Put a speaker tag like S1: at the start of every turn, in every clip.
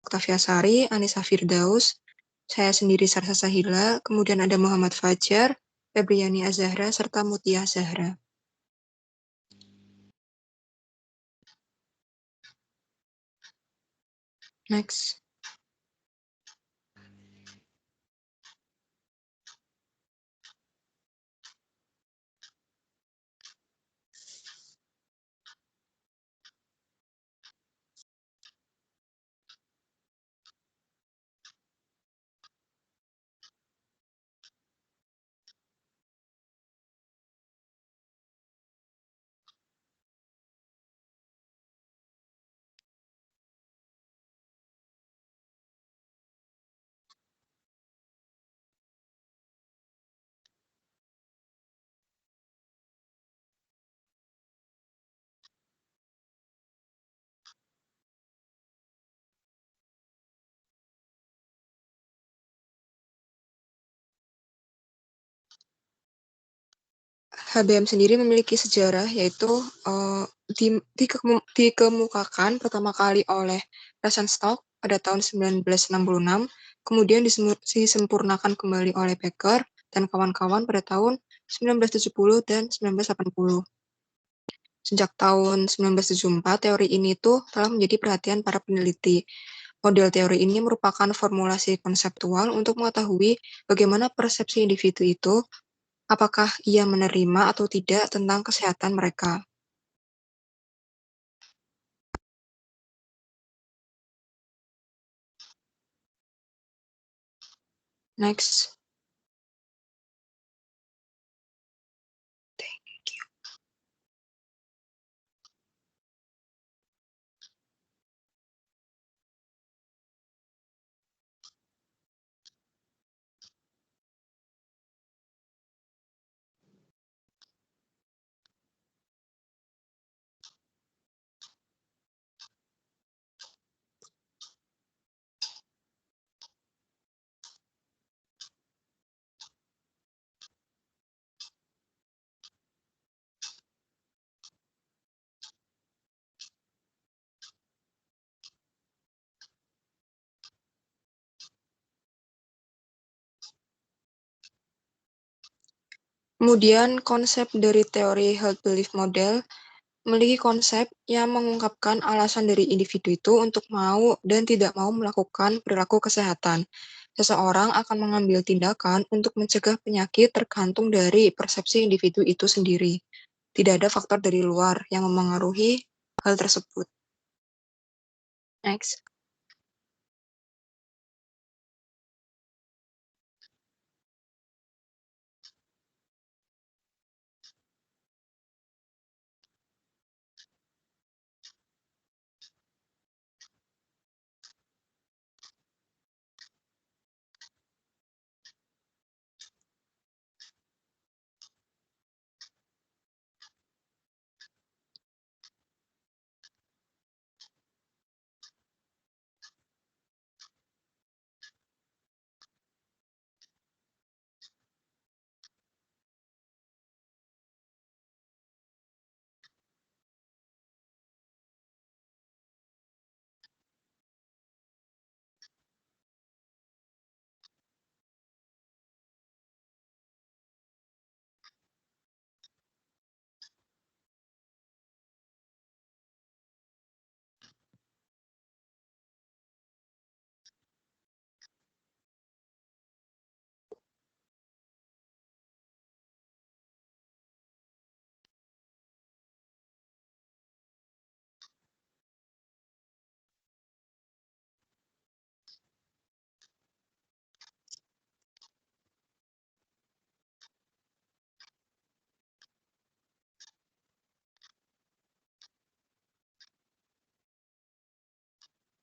S1: Oktaviasari, Anissa Firdaus, saya sendiri Sarsa Sahila, kemudian ada Muhammad Fajar, Febriani Azahra, serta Mutia Zahra. Next. HBM sendiri memiliki sejarah, yaitu dikemukakan pertama kali oleh Rosenstock pada tahun 1966, kemudian disempurnakan kembali oleh Becker dan kawan-kawan pada tahun 1970 dan 1980. Sejak tahun 1974, teori ini telah menjadi perhatian para peneliti. Model teori ini merupakan formulasi konseptual untuk mengetahui bagaimana persepsi individu itu, apakah ia menerima atau tidak tentang kesehatan mereka. Next. Thank you. Kemudian konsep dari teori held belief model memiliki konsep yang mengungkapkan alasan dari individu itu untuk mau dan tidak mau melakukan perilaku kesehatan. Seseorang akan mengambil tindakan untuk mencegah penyakit tergantung dari persepsi individu itu sendiri. Tidak ada faktor dari luar yang memengaruhi hal tersebut. Next.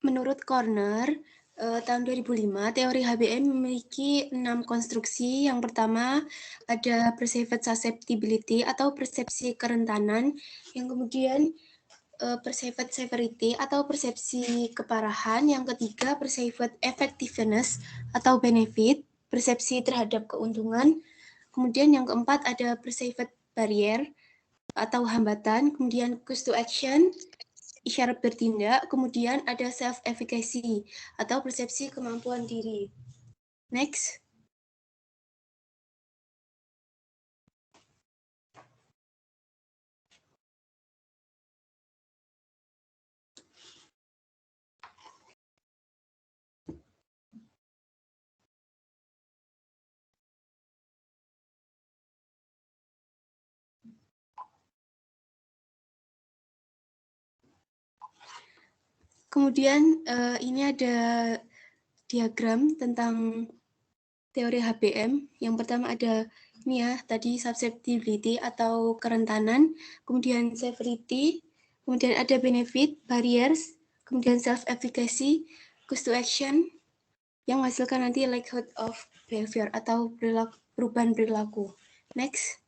S2: Menurut Corner, tahun 2005, teori HBM memiliki 6 konstruksi. Yang pertama, ada perceived susceptibility atau persepsi kerentanan. Yang kemudian, perceived severity atau persepsi keparahan. Yang ketiga, perceived effectiveness atau benefit, persepsi terhadap keuntungan. Kemudian yang keempat ada perceived barrier atau hambatan. Kemudian cost to action. isyarat bertindak, kemudian ada self-efficacy atau persepsi kemampuan diri. Next. Kemudian ini ada diagram tentang teori HBM. Yang pertama ada ini ya, tadi susceptibility atau kerentanan, kemudian severity, kemudian ada benefit, barriers, kemudian self-efficacy, cause to action, yang menghasilkan nanti likelihood of behavior atau perubahan perilaku. Next.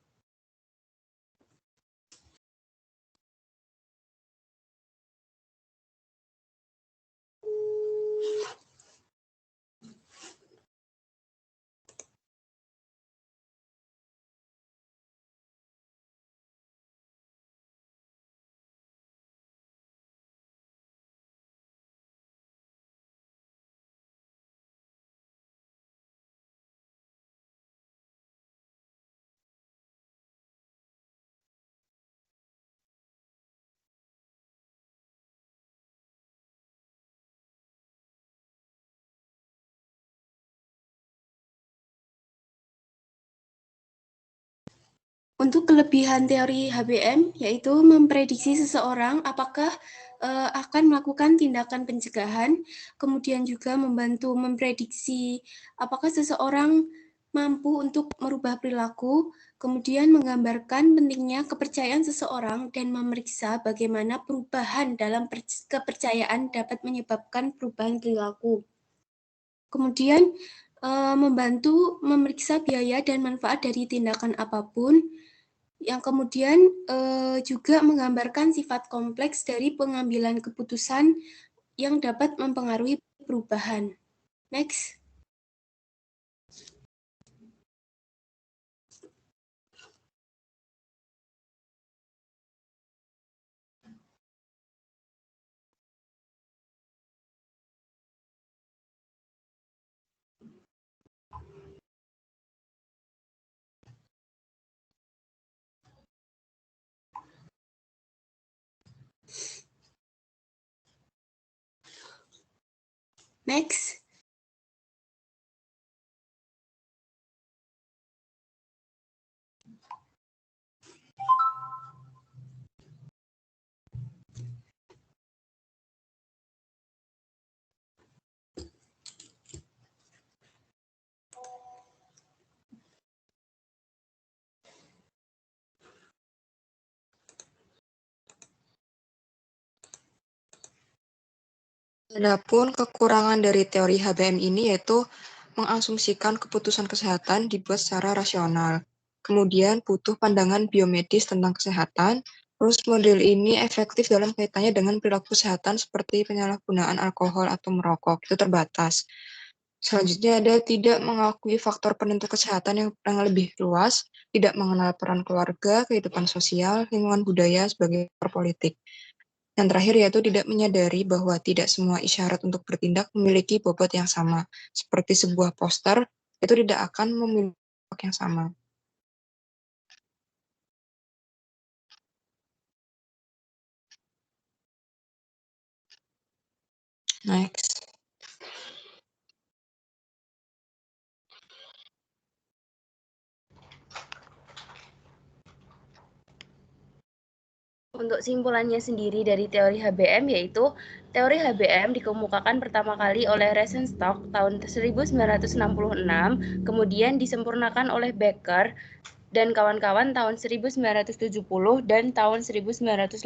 S2: Untuk kelebihan teori HBM, yaitu memprediksi seseorang apakah akan melakukan tindakan pencegahan, kemudian juga membantu memprediksi apakah seseorang mampu untuk merubah perilaku, kemudian menggambarkan pentingnya kepercayaan seseorang dan memeriksa bagaimana perubahan dalam kepercayaan dapat menyebabkan perubahan perilaku. Kemudian membantu memeriksa biaya dan manfaat dari tindakan apapun, yang kemudian juga menggambarkan sifat kompleks dari pengambilan keputusan yang dapat mempengaruhi perubahan. Next. Next.
S1: Adapun kekurangan dari teori HBM ini yaitu mengasumsikan keputusan kesehatan dibuat secara rasional. Kemudian butuh pandangan biomedis tentang kesehatan. Terus model ini efektif dalam kaitannya dengan perilaku kesehatan seperti penyalahgunaan alkohol atau merokok. Itu terbatas. Selanjutnya ada tidak mengakui faktor penentu kesehatan yang lebih luas, tidak mengenal peran keluarga, kehidupan sosial, lingkungan budaya sebagai faktor politik. Yang terakhir yaitu tidak menyadari bahwa tidak semua isyarat untuk bertindak memiliki bobot yang sama. Seperti sebuah poster, itu tidak akan memiliki bobot yang sama. Next.
S3: Untuk simpulannya sendiri dari teori HBM yaitu teori HBM dikemukakan pertama kali oleh Rosenstock tahun 1966, kemudian disempurnakan oleh Becker dan kawan-kawan tahun 1970 dan tahun 1980.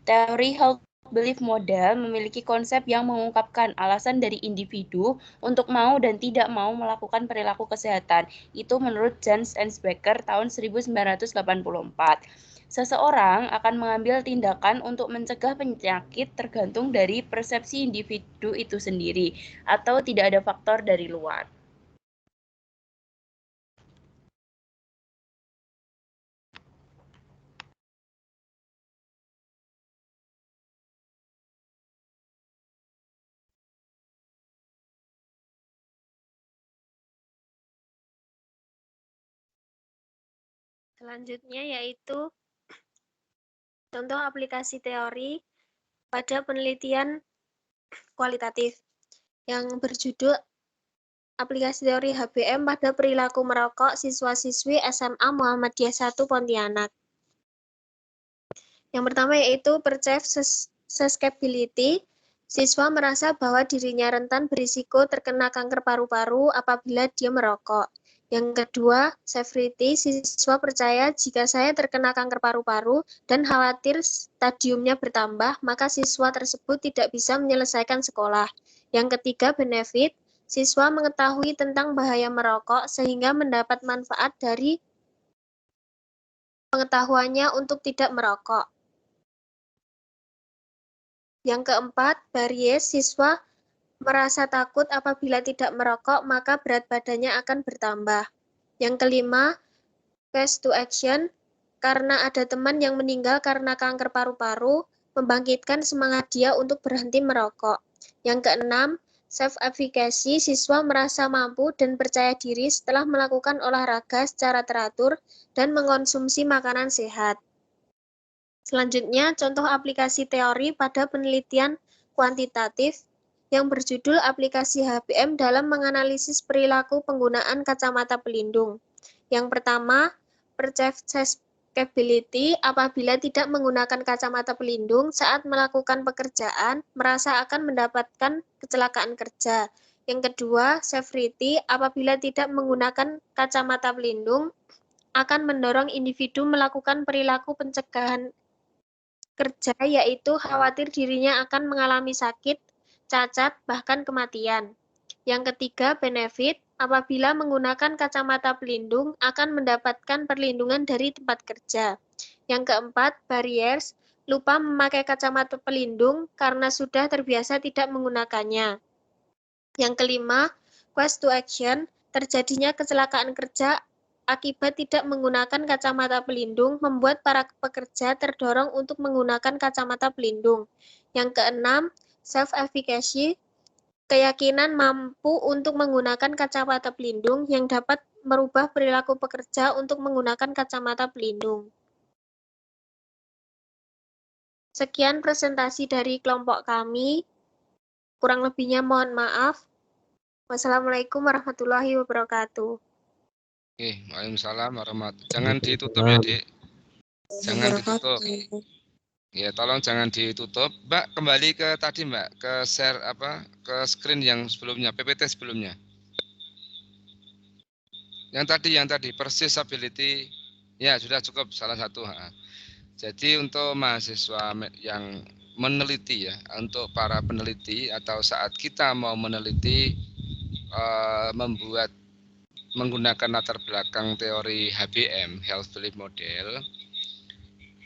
S3: Teori Health Belief Model memiliki konsep yang mengungkapkan alasan dari individu untuk mau dan tidak mau melakukan perilaku kesehatan. Itu menurut Jans and Becker tahun 1984. Seseorang akan mengambil tindakan untuk mencegah penyakit tergantung dari persepsi individu itu sendiri, atau tidak ada faktor dari luar.
S4: Selanjutnya yaitu contoh aplikasi teori pada penelitian kualitatif yang berjudul aplikasi teori HBM pada perilaku merokok siswa-siswi SMA Muhammadiyah 1 Pontianak. Yang pertama yaitu perceived susceptibility. Siswa merasa bahwa dirinya rentan berisiko terkena kanker paru-paru apabila dia merokok. Yang kedua, severity. Siswa percaya jika saya terkena kanker paru-paru dan khawatir stadiumnya bertambah, maka siswa tersebut tidak bisa menyelesaikan sekolah. Yang ketiga, benefit. Siswa mengetahui tentang bahaya merokok sehingga mendapat manfaat dari pengetahuannya untuk tidak merokok. Yang keempat, barriers. Siswa merasa takut apabila tidak merokok, maka berat badannya akan bertambah. Yang kelima, case to action. Karena ada teman yang meninggal karena kanker paru-paru, membangkitkan semangat dia untuk berhenti merokok. Yang keenam, self-efficacy. Siswa merasa mampu dan percaya diri setelah melakukan olahraga secara teratur dan mengkonsumsi makanan sehat. Selanjutnya, contoh aplikasi teori pada penelitian kuantitatif yang berjudul aplikasi HBM dalam menganalisis perilaku penggunaan kacamata pelindung. Yang pertama, perceived susceptibility. Apabila tidak menggunakan kacamata pelindung saat melakukan pekerjaan, merasa akan mendapatkan kecelakaan kerja. Yang kedua, severity. Apabila tidak menggunakan kacamata pelindung, akan mendorong individu melakukan perilaku pencegahan kerja, yaitu khawatir dirinya akan mengalami sakit, cacat, bahkan kematian. Yang ketiga, benefit. Apabila menggunakan kacamata pelindung, akan mendapatkan perlindungan dari tempat kerja. Yang keempat, barriers. Lupa memakai kacamata pelindung karena sudah terbiasa tidak menggunakannya. Yang kelima, quest to action. Terjadinya kecelakaan kerja akibat tidak menggunakan kacamata pelindung membuat para pekerja terdorong untuk menggunakan kacamata pelindung. Yang keenam, self-efficacy. Keyakinan mampu untuk menggunakan kacamata pelindung yang dapat merubah perilaku pekerja untuk menggunakan kacamata pelindung. Sekian presentasi dari kelompok kami. Kurang lebihnya mohon maaf. Wassalamualaikum warahmatullahi wabarakatuh.
S5: Oke, waalaikumsalam warahmatullahi wabarakatuh. Jangan ditutup ya, Dik. Jangan ditutup. Ya, tolong jangan ditutup. Mbak, kembali ke tadi, Mbak, ke share ke screen yang sebelumnya, PPT sebelumnya. Yang tadi persistability. Ya, sudah cukup salah satu. Jadi untuk mahasiswa yang meneliti ya, untuk para peneliti atau saat kita mau meneliti membuat menggunakan latar belakang teori HBM, Health Belief Model,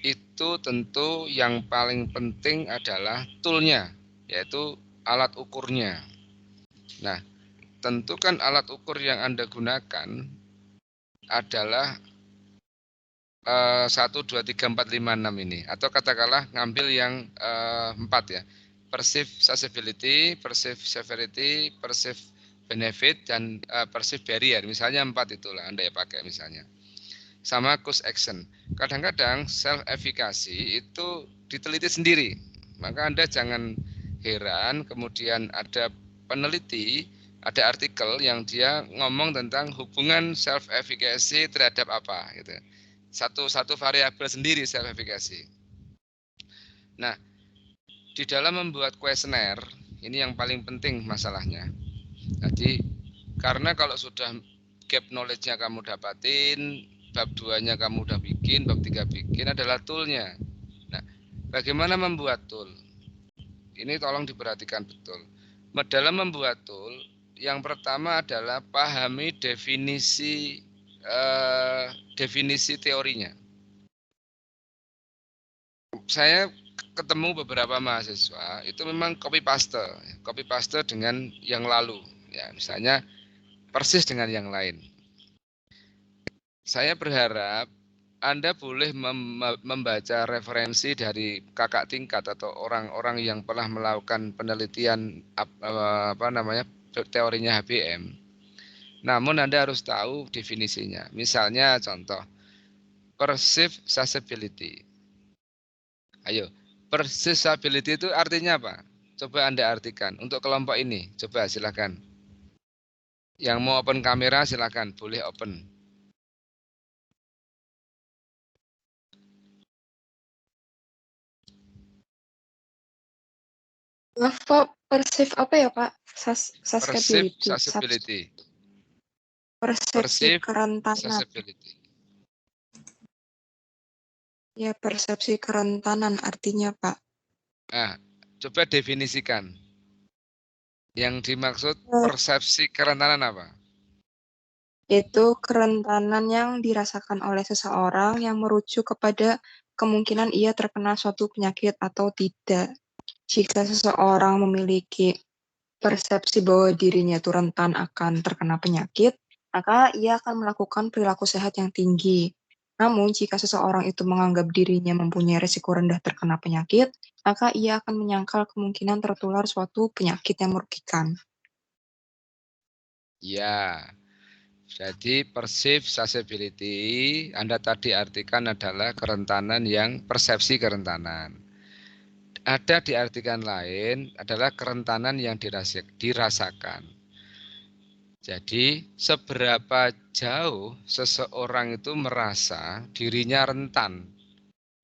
S5: itu tentu yang paling penting adalah toolnya, yaitu alat ukurnya. Nah, tentu kan alat ukur yang Anda gunakan adalah 1, 2, 3, 4, 5, 6 ini. Atau katakanlah ngambil yang 4 ya. Perceived susceptibility, perceived severity, perceived benefit, dan perceived barrier. Misalnya 4 itulah Anda ya pakai misalnya. Sama cause action. Kadang-kadang self-efficacy itu diteliti sendiri. Maka Anda jangan heran kemudian ada peneliti, ada artikel yang dia ngomong tentang hubungan self-efficacy terhadap apa gitu. Satu variabel sendiri self-efficacy. Nah, di dalam membuat kuesioner, ini yang paling penting masalahnya. Jadi, karena kalau sudah gap knowledge-nya kamu dapatin, bab 2-nya kamu udah bikin, bab 3 bikin, adalah tool-nya. Nah, bagaimana membuat tool? Ini tolong diperhatikan betul. Dalam membuat tool, yang pertama adalah pahami definisi teorinya. Saya ketemu beberapa mahasiswa itu memang copy paste dengan yang lalu, ya misalnya persis dengan yang lain. Saya berharap Anda boleh membaca referensi dari kakak tingkat atau orang-orang yang pernah melakukan penelitian teorinya HBM. Namun Anda harus tahu definisinya. Misalnya contoh, perceived susceptibility. Ayo, perceived susceptibility itu artinya apa? Coba Anda artikan untuk kelompok ini. Coba silakan. Yang mau open kamera silakan, boleh open.
S1: Maaf Pak, perceive apa ya Pak?
S5: Perceived
S1: Susceptibility.
S5: susceptibility.
S1: Persepsi
S5: Perceived
S1: kerentanan.
S5: susceptibility.
S1: Ya, persepsi kerentanan artinya Pak.
S5: Nah, coba definisikan. Yang dimaksud persepsi kerentanan apa?
S1: Itu kerentanan yang dirasakan oleh seseorang yang merujuk kepada kemungkinan ia terkena suatu penyakit atau tidak. Jika seseorang memiliki persepsi bahwa dirinya itu rentan akan terkena penyakit, maka ia akan melakukan perilaku sehat yang tinggi. Namun, jika seseorang itu menganggap dirinya mempunyai risiko rendah terkena penyakit, maka ia akan menyangkal kemungkinan tertular suatu penyakit yang merugikan.
S5: Ya, jadi perceived susceptibility Anda tadi artikan adalah kerentanan yang persepsi kerentanan. Ada diartikan lain adalah kerentanan yang dirasakan. Jadi seberapa jauh seseorang itu merasa dirinya rentan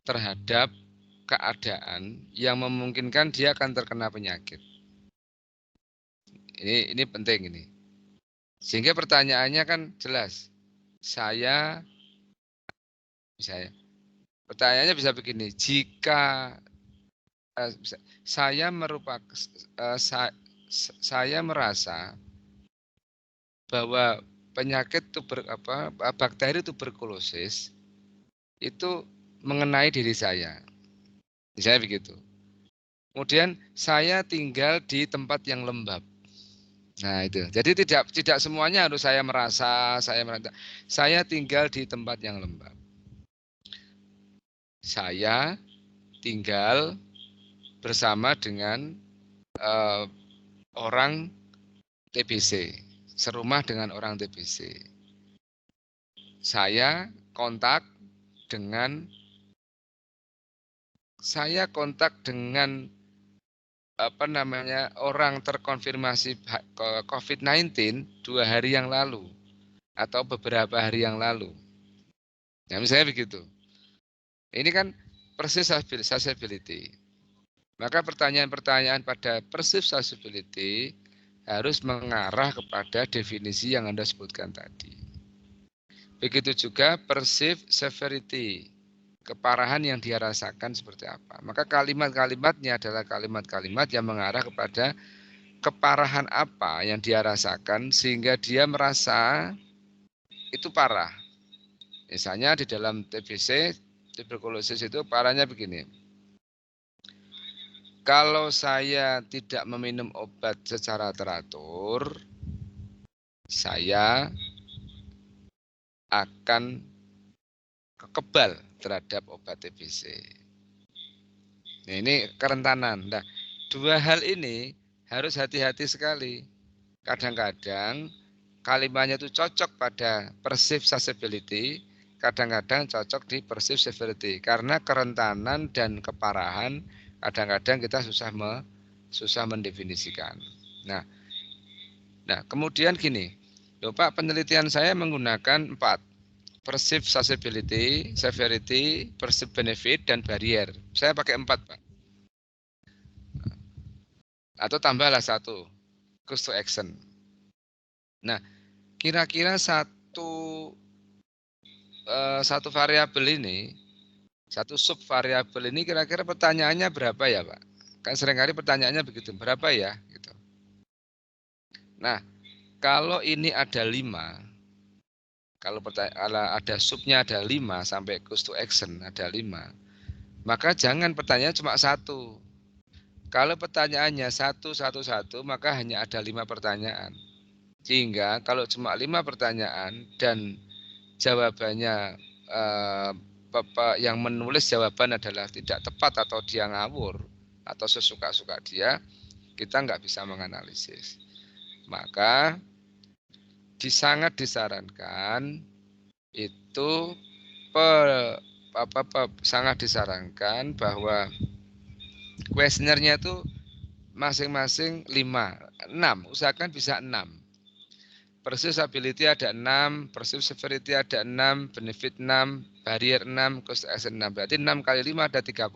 S5: terhadap keadaan yang memungkinkan dia akan terkena penyakit. Ini penting ini. Sehingga pertanyaannya kan jelas. Pertanyaannya bisa begini, jika saya merasa bahwa penyakit bakteri tuberkulosis itu mengenai diri saya. Misalnya begitu. Kemudian saya tinggal di tempat yang lembab. Nah, itu. Jadi tidak semuanya harus saya merasa. Saya tinggal di tempat yang lembab. Saya tinggal bersama dengan orang TBC, serumah dengan orang TBC. Saya kontak dengan orang terkonfirmasi COVID-19 2 hari yang lalu atau beberapa hari yang lalu. Ya, misalnya begitu. Ini kan perceived susceptibility. Maka pertanyaan-pertanyaan pada perceived susceptibility harus mengarah kepada definisi yang Anda sebutkan tadi. Begitu juga perceived severity, keparahan yang dia rasakan seperti apa. Maka kalimat-kalimatnya adalah kalimat-kalimat yang mengarah kepada keparahan apa yang dia rasakan sehingga dia merasa itu parah. Misalnya di dalam TBC, tuberkulosis itu parahnya begini. Kalau saya tidak meminum obat secara teratur, saya akan kebal terhadap obat TBC. Nah, ini kerentanan. Nah, dua hal ini harus hati-hati sekali. Kadang-kadang kalimatnya itu cocok pada perceived susceptibility, kadang-kadang cocok di perceived severity. Karena kerentanan dan keparahan kadang-kadang kita susah mendefinisikan. Nah, kemudian gini, Pak, penelitian saya menggunakan 4. Perceived susceptibility, severity, perceived benefit, dan barrier. Saya pakai 4, Pak. Atau tambahlah 1, cause to action. Nah, kira-kira satu variabel ini, satu sub variabel ini kira-kira pertanyaannya berapa ya, Pak? Kan seringkali pertanyaannya begitu, berapa ya? Gitu. Nah, kalau ini ada 5, kalau ada subnya ada 5 sampai cause to action ada 5, maka jangan pertanyaan cuma 1. Kalau pertanyaannya 1, maka hanya ada 5 pertanyaan. Sehingga kalau cuma 5 pertanyaan dan jawabannya yang menulis jawaban adalah tidak tepat atau dia ngawur atau sesuka-suka dia, kita nggak bisa menganalisis. Maka sangat disarankan itu sangat disarankan bahwa kuesionernya itu masing-masing 6, usahakan bisa 6. Perceivability ada 6, perceived severity ada 6, benefit 6, barrier 6, cost action 6. Berarti 6 kali 5 ada 30.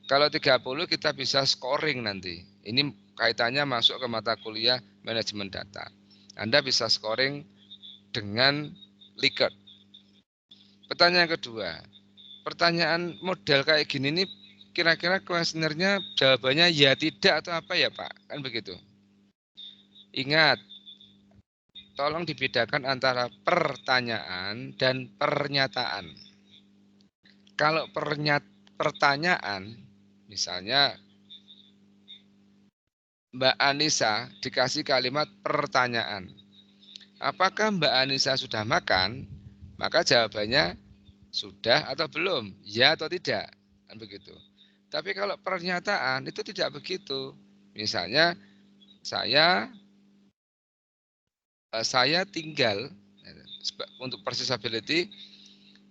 S5: Kalau 30 kita bisa scoring nanti. Ini kaitannya masuk ke mata kuliah manajemen data. Anda bisa scoring dengan Likert. Pertanyaan kedua. Pertanyaan model kayak gini nih kira-kira kuesionernya jawabannya ya tidak atau apa ya Pak? Kan begitu. Ingat, tolong dibedakan antara pertanyaan dan pernyataan. Kalau pertanyaan, misalnya Mbak Anissa dikasih kalimat pertanyaan. Apakah Mbak Anissa sudah makan? Maka jawabannya sudah atau belum, ya atau tidak, kan begitu. Tapi kalau pernyataan itu tidak begitu. Misalnya saya tinggal untuk perceivability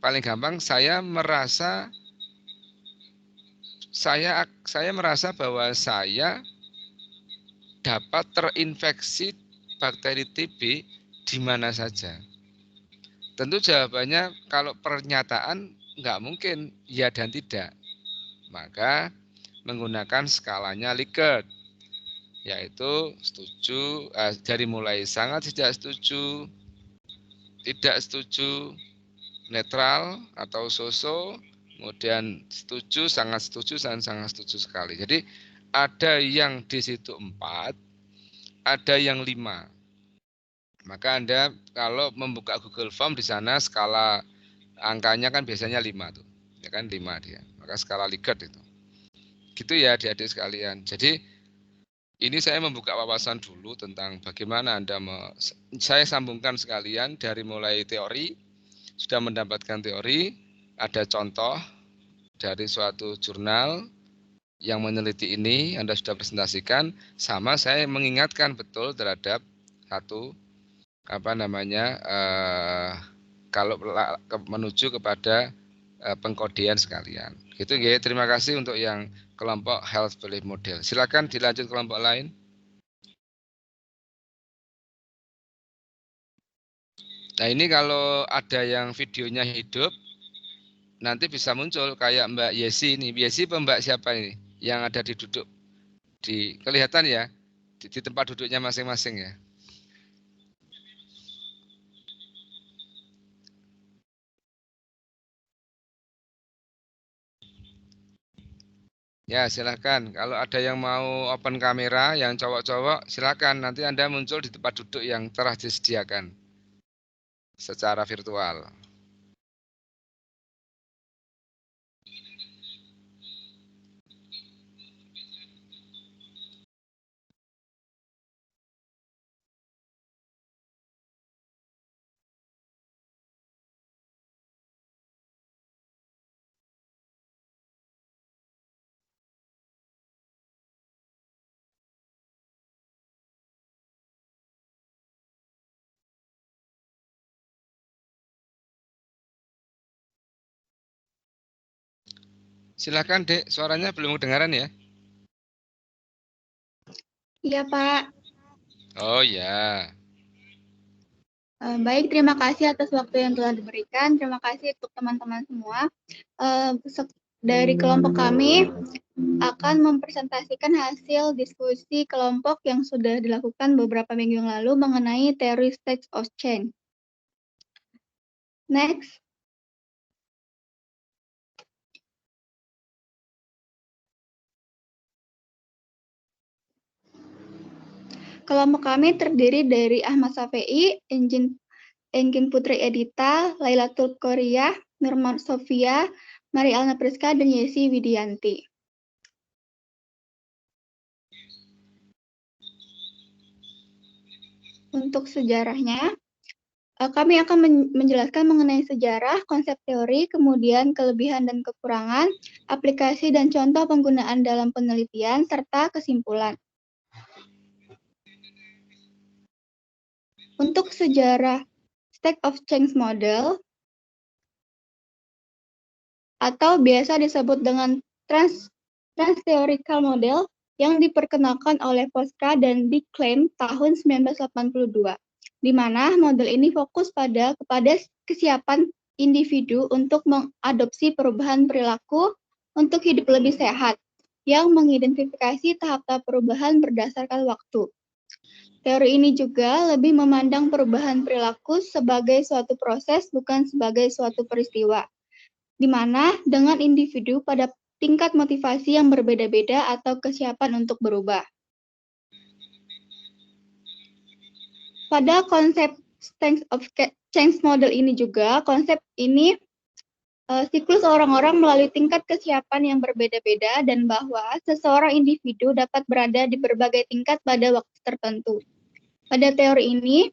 S5: paling gampang saya merasa bahwa saya dapat terinfeksi bakteri TB di mana saja. Tentu jawabannya kalau pernyataan nggak mungkin ya dan tidak. Maka menggunakan skalanya Likert, yaitu setuju, dari mulai sangat tidak setuju, netral atau so-so, kemudian setuju, sangat setuju sekali. Jadi ada yang di situ 4, ada yang 5. Maka Anda kalau membuka Google Form di sana skala angkanya kan biasanya 5 tuh. Ya kan 5 dia. Maka skala Likert itu. Gitu ya adik-adik sekalian. Jadi ini saya membuka wawasan dulu tentang bagaimana Anda saya sambungkan sekalian dari mulai teori, sudah mendapatkan teori, ada contoh dari suatu jurnal yang meneliti ini, Anda sudah presentasikan, sama saya mengingatkan betul terhadap satu kalau menuju kepada pengkodean sekalian. Gitu ya. Terima kasih untuk yang kelompok health belief model. Silakan dilanjut kelompok lain. Nah, ini kalau ada yang videonya hidup nanti bisa muncul kayak Mbak Yesi ini. Yesi Mbak siapa ini? Yang ada di kelihatan ya di tempat duduknya masing-masing ya. Ya, silakan. Kalau ada yang mau open kamera, yang cowok-cowok, silakan. Nanti Anda muncul di tempat duduk yang telah disediakan secara virtual. Silakan, Dek. Suaranya belum kedengaran ya?
S6: Iya, Pak.
S5: Oh ya.
S6: Baik, terima kasih atas waktu yang telah diberikan. Terima kasih untuk teman-teman semua. Dari kelompok kami akan mempresentasikan hasil diskusi kelompok yang sudah dilakukan beberapa minggu yang lalu mengenai teori state of change. Next. Kelompok kami terdiri dari Ahmad Safei, Engin Putri Edita, Lailatul Qoria, Nurman Sofia, Mari Alna Priska, dan Yesi Widianti. Untuk sejarahnya, kami akan menjelaskan mengenai sejarah, konsep teori, kemudian kelebihan dan kekurangan, aplikasi dan contoh penggunaan dalam penelitian, serta kesimpulan. Untuk sejarah State of Change Model, atau biasa disebut dengan trans-theoretical model yang diperkenalkan oleh Posca dan diklaim tahun 1982, di mana model ini fokus kepada kesiapan individu untuk mengadopsi perubahan perilaku untuk hidup lebih sehat, yang mengidentifikasi tahap-tahap perubahan berdasarkan waktu. Teori ini juga lebih memandang perubahan perilaku sebagai suatu proses, bukan sebagai suatu peristiwa, di mana dengan individu pada tingkat motivasi yang berbeda-beda atau kesiapan untuk berubah. Pada konsep strength of change model ini juga, konsep ini siklus orang-orang melalui tingkat kesiapan yang berbeda-beda dan bahwa seseorang individu dapat berada di berbagai tingkat pada waktu tertentu. Pada teori ini,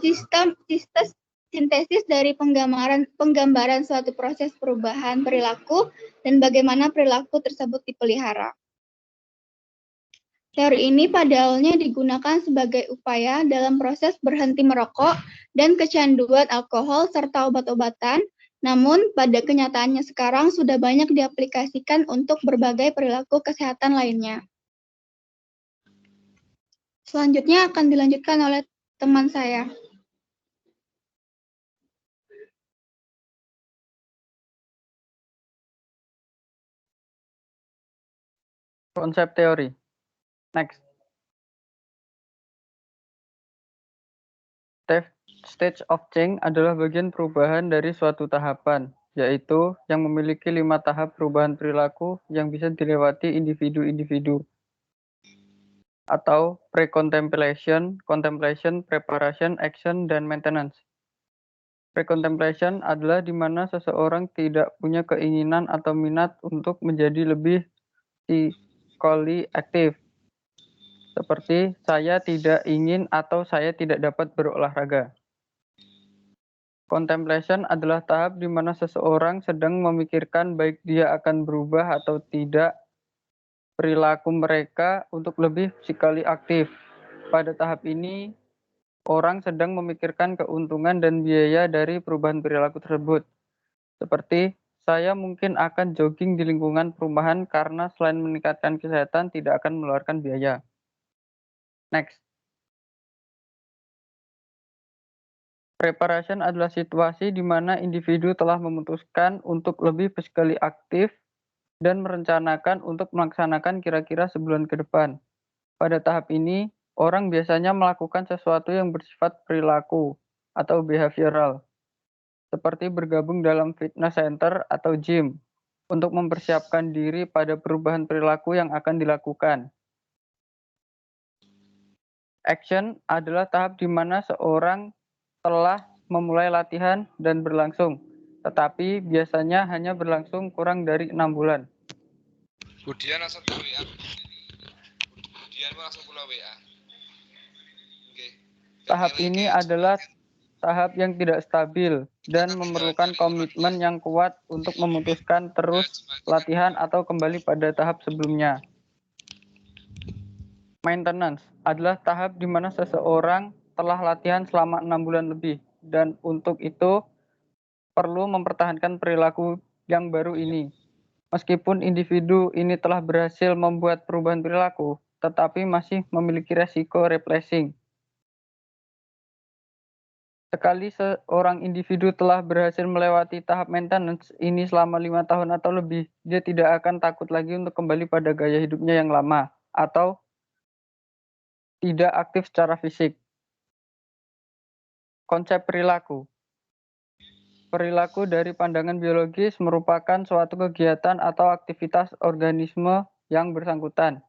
S6: sistem sintesis dari penggambaran suatu proses perubahan perilaku dan bagaimana perilaku tersebut dipelihara. Teori ini pada awalnya digunakan sebagai upaya dalam proses berhenti merokok dan kecanduan alkohol serta obat-obatan, namun pada kenyataannya sekarang sudah banyak diaplikasikan untuk berbagai perilaku kesehatan lainnya. Selanjutnya akan dilanjutkan oleh teman saya.
S7: Konsep teori. Next. Stage of change adalah bagian perubahan dari suatu tahapan, yaitu yang memiliki 5 tahap perubahan perilaku yang bisa dilewati individu-individu. Atau pre-contemplation, contemplation, preparation, action, dan maintenance. Pre-contemplation adalah di mana seseorang tidak punya keinginan atau minat untuk menjadi lebih physically aktif. Seperti saya tidak ingin atau saya tidak dapat berolahraga. Contemplation adalah tahap di mana seseorang sedang memikirkan baik dia akan berubah atau tidak perilaku mereka untuk lebih physically aktif. Pada tahap ini, orang sedang memikirkan keuntungan dan biaya dari perubahan perilaku tersebut. Seperti, saya mungkin akan jogging di lingkungan perumahan karena selain meningkatkan kesehatan tidak akan mengeluarkan biaya. Next. Preparation adalah situasi di mana individu telah memutuskan untuk lebih physically aktif dan merencanakan untuk melaksanakan kira-kira sebulan ke depan. Pada tahap ini, orang biasanya melakukan sesuatu yang bersifat perilaku atau behavioral, seperti bergabung dalam fitness center atau gym untuk mempersiapkan diri pada perubahan perilaku yang akan dilakukan. Action adalah tahap di mana seorang telah memulai latihan dan berlangsung, tetapi biasanya hanya berlangsung kurang dari 6 bulan.
S5: Kemudian langsung ke WA. Kemudian langsung ke WA. Okay.
S7: Tahap ini adalah tahap yang tidak stabil dan memerlukan komitmen yang kuat untuk memutuskan terus latihan atau kembali pada tahap sebelumnya. Maintenance adalah tahap di mana seseorang telah latihan selama 6 bulan lebih dan untuk itu perlu mempertahankan perilaku yang baru ini. Meskipun individu ini telah berhasil membuat perubahan perilaku, tetapi masih memiliki resiko replacing. Sekali seorang individu telah berhasil melewati tahap maintenance ini selama 5 tahun atau lebih, dia tidak akan takut lagi untuk kembali pada gaya hidupnya yang lama atau tidak aktif secara fisik. Konsep perilaku. Perilaku dari pandangan biologis merupakan suatu kegiatan atau aktivitas organisme yang bersangkutan.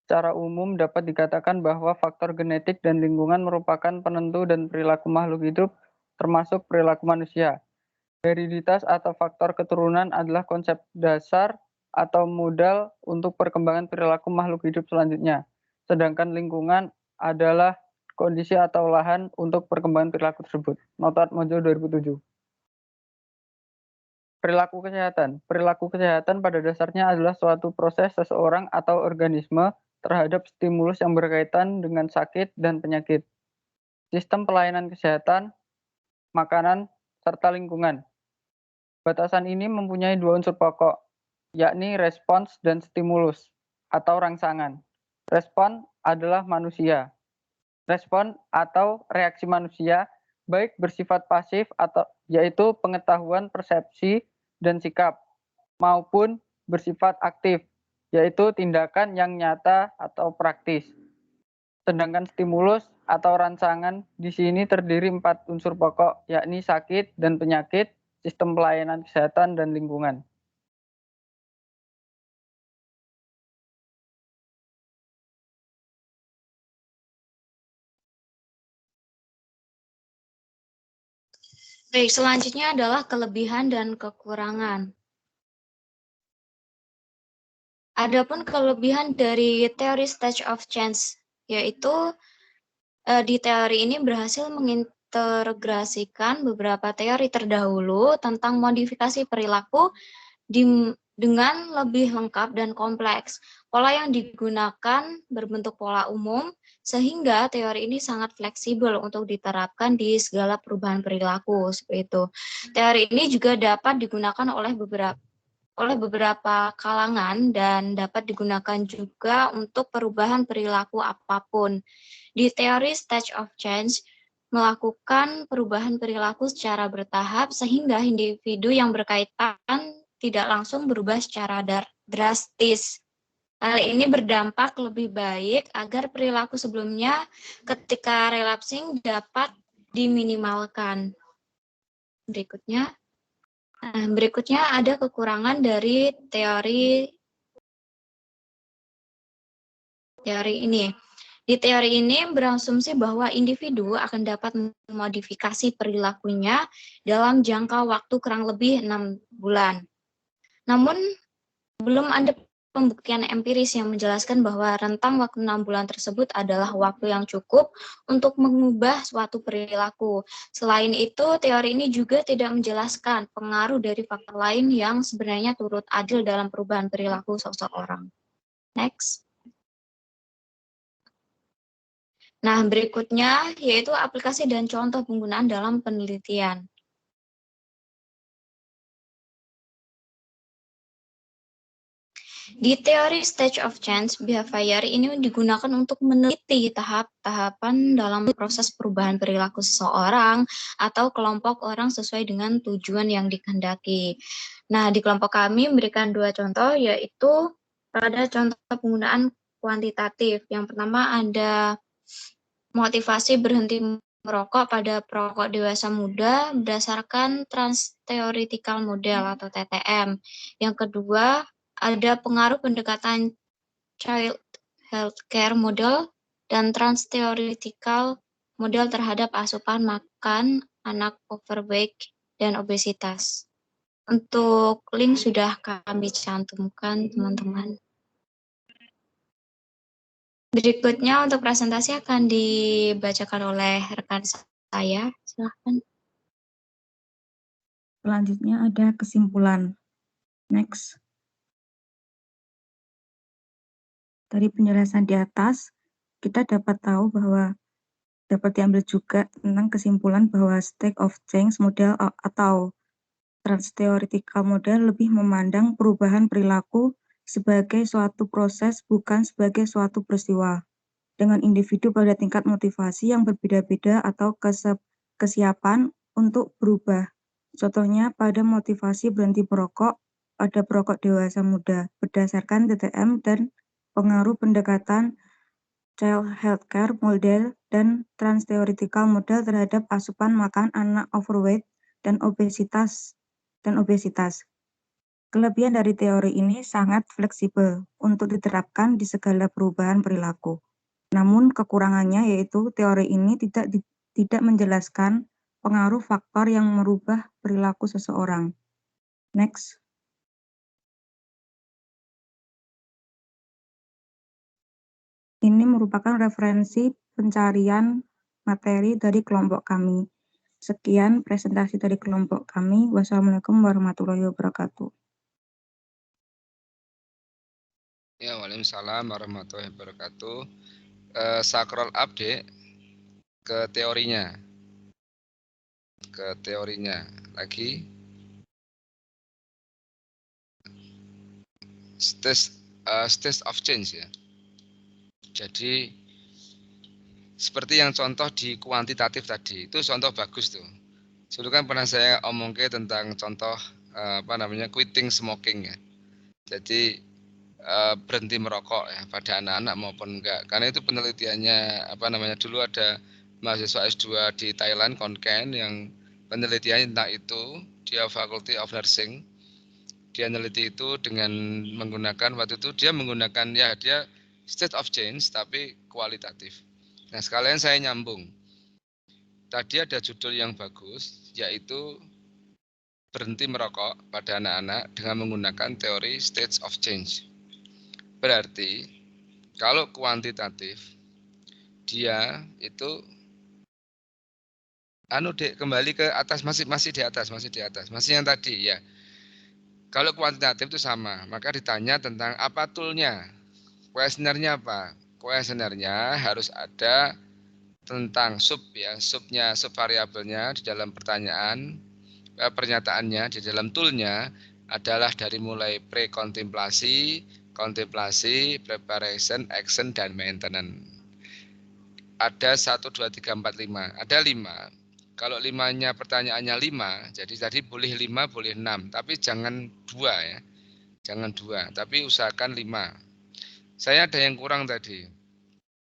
S7: Secara umum dapat dikatakan bahwa faktor genetik dan lingkungan merupakan penentu dan perilaku makhluk hidup, termasuk perilaku manusia. Hereditas atau faktor keturunan adalah konsep dasar atau modal untuk perkembangan perilaku makhluk hidup selanjutnya. Sedangkan lingkungan adalah kondisi atau lahan untuk perkembangan perilaku tersebut. Notat Mojo 2007. Perilaku kesehatan. Perilaku kesehatan pada dasarnya adalah suatu proses seseorang atau organisme terhadap stimulus yang berkaitan dengan sakit dan penyakit. sistem pelayanan kesehatan, makanan, serta lingkungan. Batasan ini mempunyai dua unsur pokok, yakni respons dan stimulus atau rangsangan. Respon adalah manusia. Respon atau reaksi manusia baik bersifat pasif atau yaitu pengetahuan, persepsi, dan sikap, maupun bersifat aktif, yaitu tindakan yang nyata atau praktis. Sedangkan stimulus atau rangsangan di sini terdiri 4 unsur pokok, yakni sakit dan penyakit, sistem pelayanan kesehatan, dan lingkungan.
S8: Baik, selanjutnya adalah kelebihan dan kekurangan. Adapun kelebihan dari teori stage of change, yaitu di teori ini berhasil mengintegrasikan beberapa teori terdahulu tentang modifikasi perilaku dengan lebih lengkap dan kompleks. Pola yang digunakan berbentuk pola umum, sehingga teori ini sangat fleksibel untuk diterapkan di segala perubahan perilaku, seperti itu. Teori ini juga dapat digunakan oleh beberapa kalangan dan dapat digunakan juga untuk perubahan perilaku apapun. Di teori stage of change, melakukan perubahan perilaku secara bertahap sehingga individu yang berkaitan tidak langsung berubah secara drastis. Hal ini berdampak lebih baik agar perilaku sebelumnya ketika relapsing dapat diminimalkan. Berikutnya ada kekurangan dari teori ini. Di teori ini berasumsi bahwa individu akan dapat memodifikasi perilakunya dalam jangka waktu kurang lebih 6 bulan. Namun, belum ada pembuktian empiris yang menjelaskan bahwa rentang waktu 6 bulan tersebut adalah waktu yang cukup untuk mengubah suatu perilaku. Selain itu, teori ini juga tidak menjelaskan pengaruh dari faktor lain yang sebenarnya turut adil dalam perubahan perilaku seseorang. Next. Nah, berikutnya yaitu aplikasi dan contoh penggunaan dalam penelitian. Di teori stage of change, behavior ini digunakan untuk meneliti tahap-tahapan dalam proses perubahan perilaku seseorang atau kelompok orang sesuai dengan tujuan yang dikehendaki. Nah, di kelompok kami memberikan 2 contoh, yaitu pada contoh penggunaan kuantitatif. Yang pertama ada motivasi berhenti merokok pada perokok dewasa muda berdasarkan Trans-Theoretical Model atau TTM. Yang kedua, ada pengaruh pendekatan Child Healthcare Model dan Trans-Theoretical Model terhadap asupan makan anak overweight dan obesitas. Untuk link sudah kami cantumkan, teman-teman. Berikutnya untuk presentasi akan dibacakan oleh rekan saya. Silahkan.
S9: Selanjutnya ada kesimpulan. Next. Dari penjelasan di atas, kita dapat tahu bahwa dapat diambil juga tentang kesimpulan bahwa state of change model atau trans-theoretical model lebih memandang perubahan perilaku sebagai suatu proses bukan sebagai suatu peristiwa, dengan individu pada tingkat motivasi yang berbeda-beda atau kesiapan untuk berubah. Contohnya pada motivasi berhenti merokok pada perokok dewasa muda berdasarkan TTM dan pengaruh pendekatan Child Healthcare Model dan Trans-Theoretical Model terhadap asupan makan anak overweight dan obesitas. Kelebihan dari teori ini sangat fleksibel untuk diterapkan di segala perubahan perilaku. Namun kekurangannya yaitu teori ini tidak menjelaskan pengaruh faktor yang merubah perilaku seseorang. Next. Ini merupakan referensi pencarian materi dari kelompok kami. Sekian presentasi dari kelompok kami. Wassalamualaikum warahmatullahi wabarakatuh.
S5: Ya, waalaikumsalam warahmatullahi wabarakatuh. Scroll up, Dek. ke teorinya. Ke teorinya lagi. State of change ya. Jadi seperti yang contoh di kuantitatif tadi, itu contoh bagus tuh. Dulu kan pernah saya omongke tentang contoh quitting smoking ya. Jadi berhenti merokok ya pada anak-anak maupun enggak. Karena itu penelitiannya dulu ada mahasiswa S2 di Thailand Konken yang penelitiannya tentang itu, dia Faculty of Nursing. Dia meneliti itu dengan menggunakan waktu itu dia menggunakan dia state of change tapi kualitatif. Nah, sekalian saya nyambung. Tadi ada judul yang bagus, yaitu berhenti merokok pada anak-anak dengan menggunakan teori states of change. Berarti, kalau kuantitatif, dia itu kembali ke atas, masih di atas, masih yang tadi ya. Kalau kuantitatif itu sama, maka ditanya tentang apa toolnya, kuesionernya apa? Kuesionernya harus ada tentang subvariabelnya di dalam pernyataannya di dalam toolnya adalah dari mulai pre-kontemplasi, kontemplasi, preparation, action, dan maintenance. Ada 1, 2, 3, 4, 5. Ada 5. Kalau 5-nya pertanyaannya 5, jadi tadi boleh 5, boleh 6. Tapi jangan 2 ya. Jangan 2, tapi usahakan 5. Saya ada yang kurang tadi.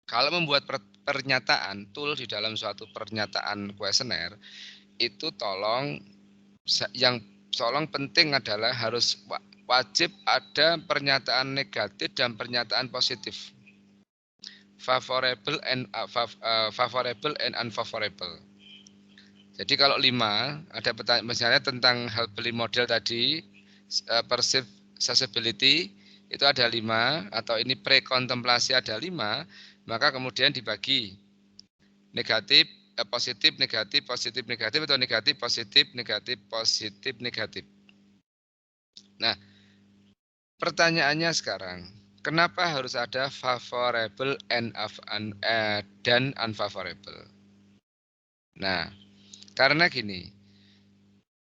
S5: Kalau membuat pernyataan tool di dalam suatu pernyataan kuesioner itu tolong penting adalah harus wajib ada pernyataan negatif dan pernyataan positif, favorable and unfavorable. Jadi kalau 5 ada pertanyaan misalnya tentang hal beli model tadi, perceived susceptibility itu ada 5 atau ini pre-kontemplasi ada 5. Maka kemudian dibagi negatif, positif, negatif, positif, negatif, atau negatif, positif, negatif, positif, negatif. Nah, pertanyaannya sekarang, kenapa harus ada favorable dan unfavorable? Nah, karena gini,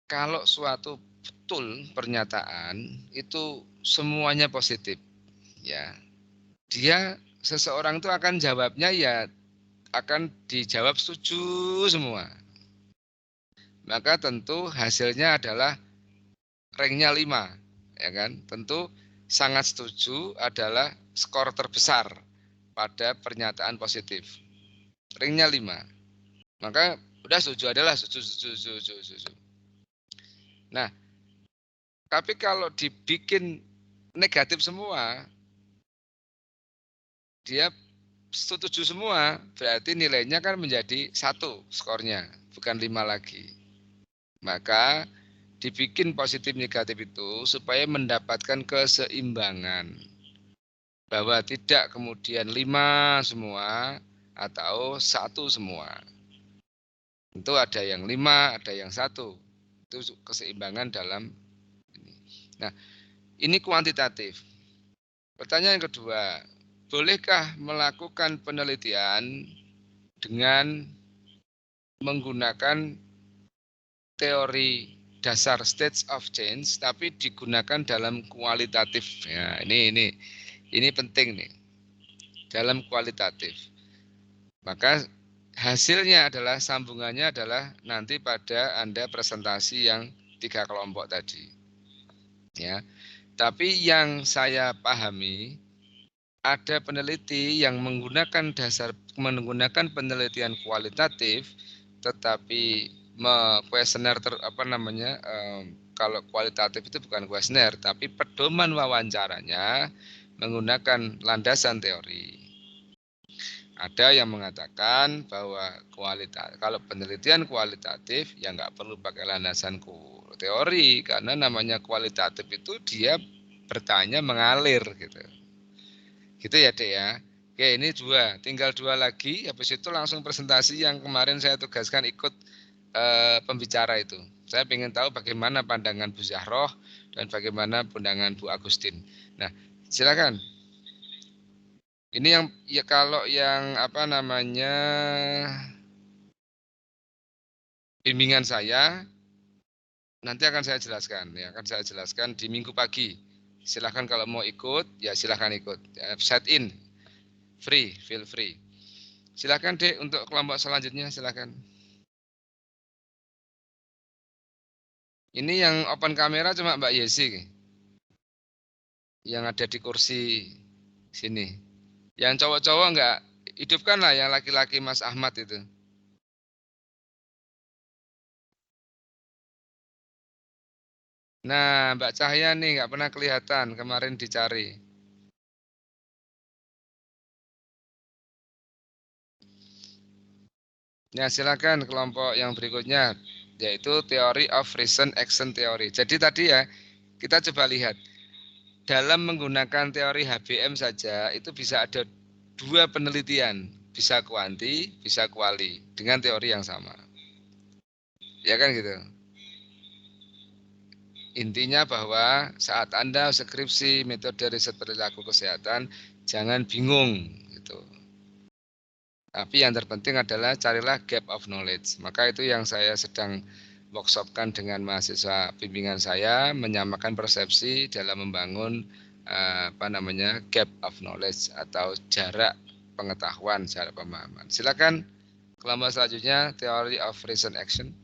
S5: kalau suatu tool pernyataan itu semuanya positif, ya, seseorang itu akan jawabnya ya akan dijawab setuju semua. Maka tentu hasilnya adalah ranknya 5, ya kan? Tentu sangat setuju adalah skor terbesar pada pernyataan positif. Ranknya 5. Maka udah setuju adalah setuju. Nah, tapi kalau dibikin negatif semua, dia setuju semua, berarti nilainya kan menjadi 1 skornya, bukan 5 lagi. Maka dibikin positif negatif itu supaya mendapatkan keseimbangan. Bahwa tidak kemudian 5 semua atau 1 semua. Tentu ada yang 5, ada yang 1. Itu keseimbangan dalam ini. Nah, ini kuantitatif. Pertanyaan yang kedua, bolehkah melakukan penelitian dengan menggunakan teori dasar states of change tapi digunakan dalam kualitatif? Ya, ini penting nih. Dalam kualitatif. Maka hasilnya adalah sambungannya adalah nanti pada Anda presentasi yang 3 kelompok tadi. Ya. Tapi yang saya pahami ada peneliti yang menggunakan penelitian kualitatif, tetapi kuesioner kalau kualitatif itu bukan kuesioner, tapi pedoman wawancaranya menggunakan landasan teori. Ada yang mengatakan bahwa kalau penelitian kualitatif ya nggak perlu pakai landasan teori, karena namanya kualitatif itu dia bertanya mengalir gitu. Gitu ya Dek ya. Oke, ini 2, tinggal 2 lagi, habis itu langsung presentasi yang kemarin saya tugaskan ikut pembicara itu. Saya ingin tahu bagaimana pandangan Bu Zahroh dan bagaimana pandangan Bu Agustin. Nah, silakan. Ini yang ya kalau yang bimbingan saya nanti akan saya jelaskan, ya akan saya jelaskan di minggu pagi. Silahkan kalau mau ikut, ya silahkan ikut. Set in, free, feel free. Silahkan Dek untuk kelompok selanjutnya, silahkan. Ini yang open kamera cuma Mbak Yesi, yang ada di kursi sini. Yang cowok-cowok enggak, hidupkanlah yang laki-laki Mas Ahmad itu. Nah, Mbak Cahya nih nggak pernah kelihatan, kemarin dicari. Ya, silakan kelompok yang berikutnya, yaitu Theory of Reason Action Theory. Jadi tadi ya, kita coba lihat. Dalam menggunakan teori HBM saja, itu bisa ada 2 penelitian. Bisa kuanti, bisa kuali, dengan teori yang sama. Ya kan gitu. Intinya bahwa saat Anda skripsi metode riset perilaku kesehatan, jangan bingung gitu. Tapi yang terpenting adalah carilah gap of knowledge. Maka itu yang saya sedang workshopkan dengan mahasiswa bimbingan saya, menyamakan persepsi dalam membangun gap of knowledge atau jarak pengetahuan, jarak pemahaman. Silakan kelompok selanjutnya, Theory of Reason Action.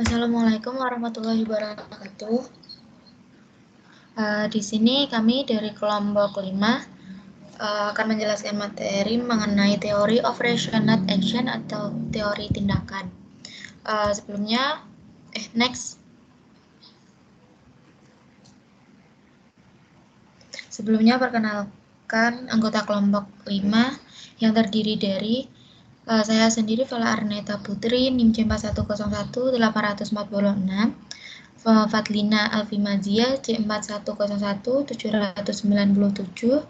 S8: Assalamualaikum warahmatullahi wabarakatuh. Di sini kami dari kelompok 5 akan menjelaskan materi mengenai teori of rational action atau teori tindakan. Sebelumnya perkenalkan anggota kelompok 5 yang terdiri dari saya sendiri Vela Arneta Putri, NIM C4101-846, Fadlina Alfimazia C4101-797,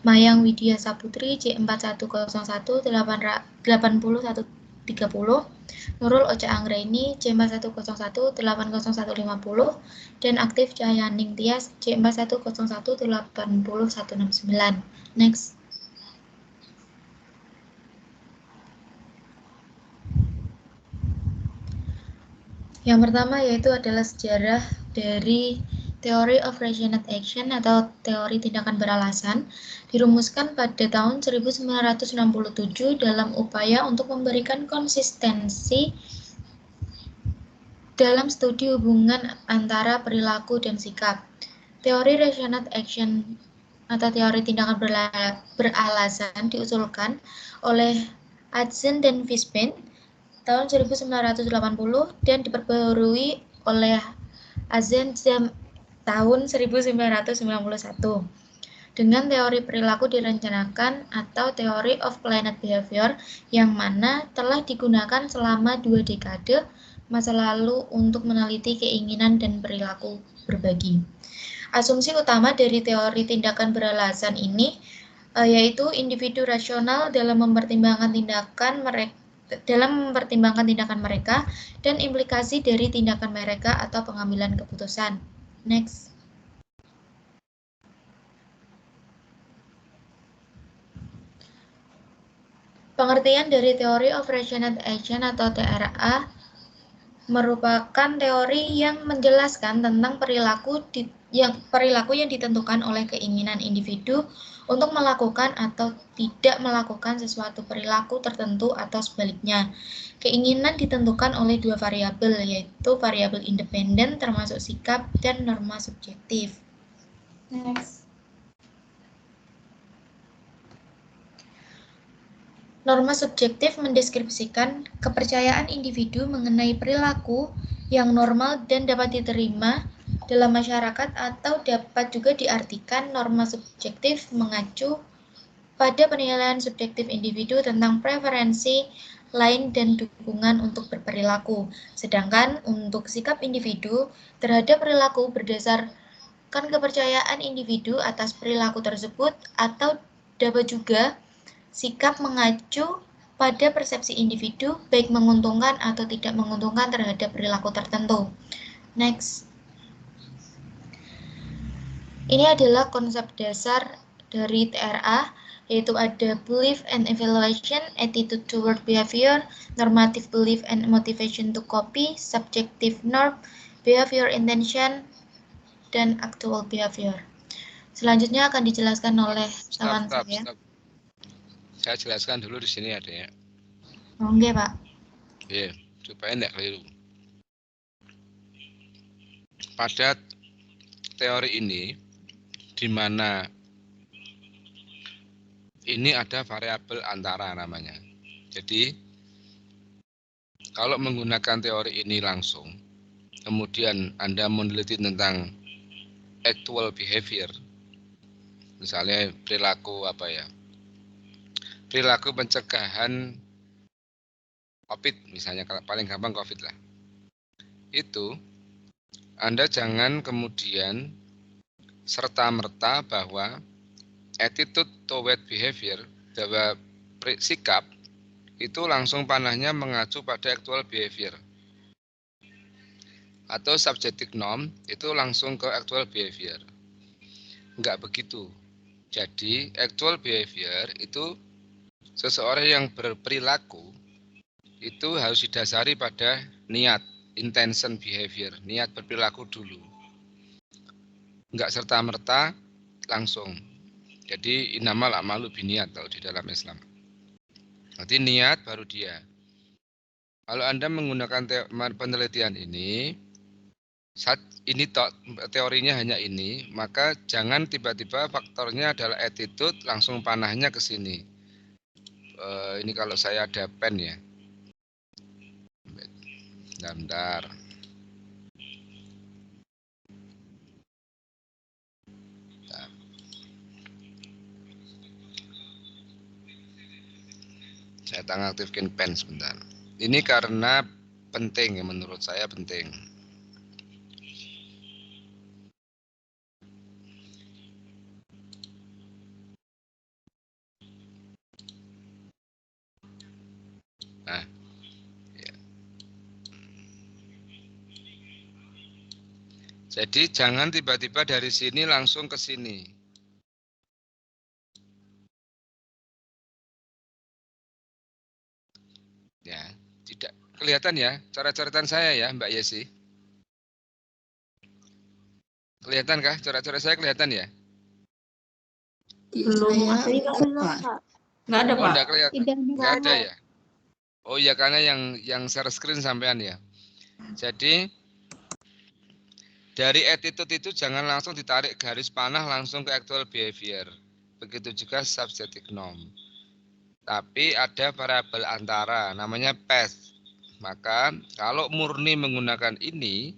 S8: Mayang Widya Saputri C4101-80130, Nurul Ocha Anggraini C4101-80150, dan Aktif Cahyaning Tias C4101-80169. Next. Yang pertama yaitu adalah sejarah dari Theory of Rational Action atau teori tindakan beralasan, dirumuskan pada tahun 1967 dalam upaya untuk memberikan konsistensi dalam studi hubungan antara perilaku dan sikap. Teori Rational Action atau teori tindakan beralasan diusulkan oleh Adzen dan Fishbein tahun 1980 dan diperbarui oleh Adzen tahun 1991 dengan teori perilaku direncanakan atau teori of planned behavior yang mana telah digunakan selama 2 dekade masa lalu untuk meneliti keinginan dan perilaku berbagi. Asumsi utama dari teori tindakan beralasan ini yaitu individu rasional dalam mempertimbangkan tindakan mereka dan implikasi dari tindakan mereka atau pengambilan keputusan. Next. Pengertian dari Theory of Rational Action atau TRA merupakan teori yang menjelaskan tentang perilaku yang ditentukan oleh keinginan individu untuk melakukan atau tidak melakukan sesuatu perilaku tertentu atau sebaliknya. Keinginan ditentukan oleh 2 variabel, yaitu variabel independen termasuk sikap dan norma subjektif. Next. Norma subjektif mendeskripsikan kepercayaan individu mengenai perilaku yang normal dan dapat diterima dalam masyarakat, atau dapat juga diartikan norma subjektif mengacu pada penilaian subjektif individu tentang preferensi lain dan dukungan untuk berperilaku. Sedangkan untuk sikap individu terhadap perilaku berdasarkan kepercayaan individu atas perilaku tersebut, atau dapat juga sikap mengacu pada persepsi individu baik menguntungkan atau tidak menguntungkan terhadap perilaku tertentu. Next. Ini adalah konsep dasar dari TRA, yaitu ada belief and evaluation, attitude toward behavior, normative belief and motivation to copy, subjective norm, behavior intention, dan actual behavior. Selanjutnya akan dijelaskan oleh kawan saya.
S5: Stop. Saya jelaskan dulu di sini ada ya.
S8: Oke, Pak.
S5: Iya, supaya tidak keliru. Pada teori ini, di mana ini ada variabel antara namanya. Jadi, kalau menggunakan teori ini langsung, kemudian Anda meneliti tentang actual behavior, misalnya perilaku apa ya? Perilaku pencegahan COVID, misalnya paling gampang COVID lah. Itu Anda jangan kemudian serta-merta bahwa attitude toward behavior, bahwa sikap itu langsung panahnya mengacu pada actual behavior. Atau subjective norm itu langsung ke actual behavior. Enggak begitu. Jadi actual behavior itu seseorang yang berperilaku itu harus didasari pada niat, intention behavior, niat berperilaku dulu. Enggak serta-merta langsung. Jadi innamal a'malu binniyat kalau di dalam Islam. Nanti niat baru dia. Kalau Anda menggunakan penelitian ini teorinya hanya ini, maka jangan tiba-tiba faktornya adalah attitude langsung panahnya ke sini. Ini kalau saya ada pen ya. Bentar. Saya aktifkan pen sebentar. Ini karena penting ya, menurut saya penting. Nah, ya. Jadi jangan tiba-tiba dari sini langsung ke sini. Ya, tidak kelihatan ya coret-coretan saya ya, Mbak Yesi. Kelihatan kah coret-coret saya kelihatan ya?
S8: Belum ada, Pak. Nggak ada, Pak.
S5: Oh, enggak kelihatan. Enggak ada
S4: ada.
S5: ya. Oh iya, karena yang share screen sampean ya. Jadi dari attitude itu jangan langsung ditarik garis panah langsung ke actual behavior. Begitu juga subjective norm. Tapi ada variabel antara namanya path. Maka kalau murni menggunakan ini,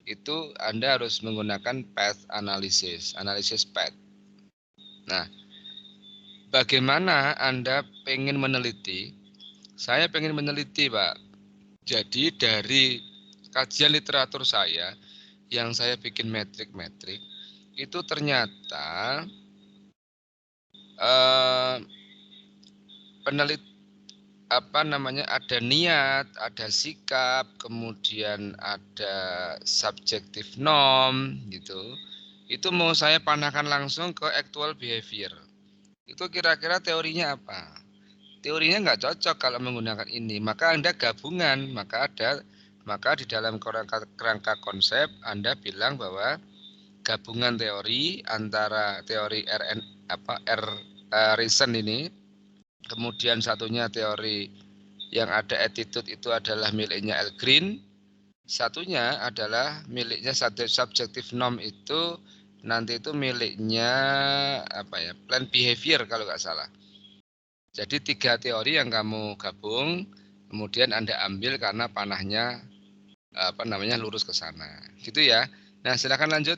S5: itu Anda harus menggunakan path analysis, analisis path. Nah, bagaimana Anda pengen meneliti? Saya pengen meneliti, Pak. Jadi dari kajian literatur saya, yang saya bikin metrik-metrik, itu ternyata ada niat, ada sikap, kemudian ada subjective norm gitu. Itu mau saya panahkan langsung ke actual behavior. Itu kira-kira teorinya apa? Teorinya nggak cocok kalau menggunakan ini. Maka Anda gabungan, maka di dalam kerangka konsep Anda bilang bahwa gabungan teori antara teori reason ini, kemudian satunya teori yang ada attitude itu adalah miliknya L. Green, satunya adalah miliknya subjective norm itu nanti itu miliknya plan behavior kalau nggak salah. Jadi 3 teori yang kamu gabung, kemudian Anda ambil karena panahnya lurus ke sana. Gitu ya. Nah, silakan lanjut.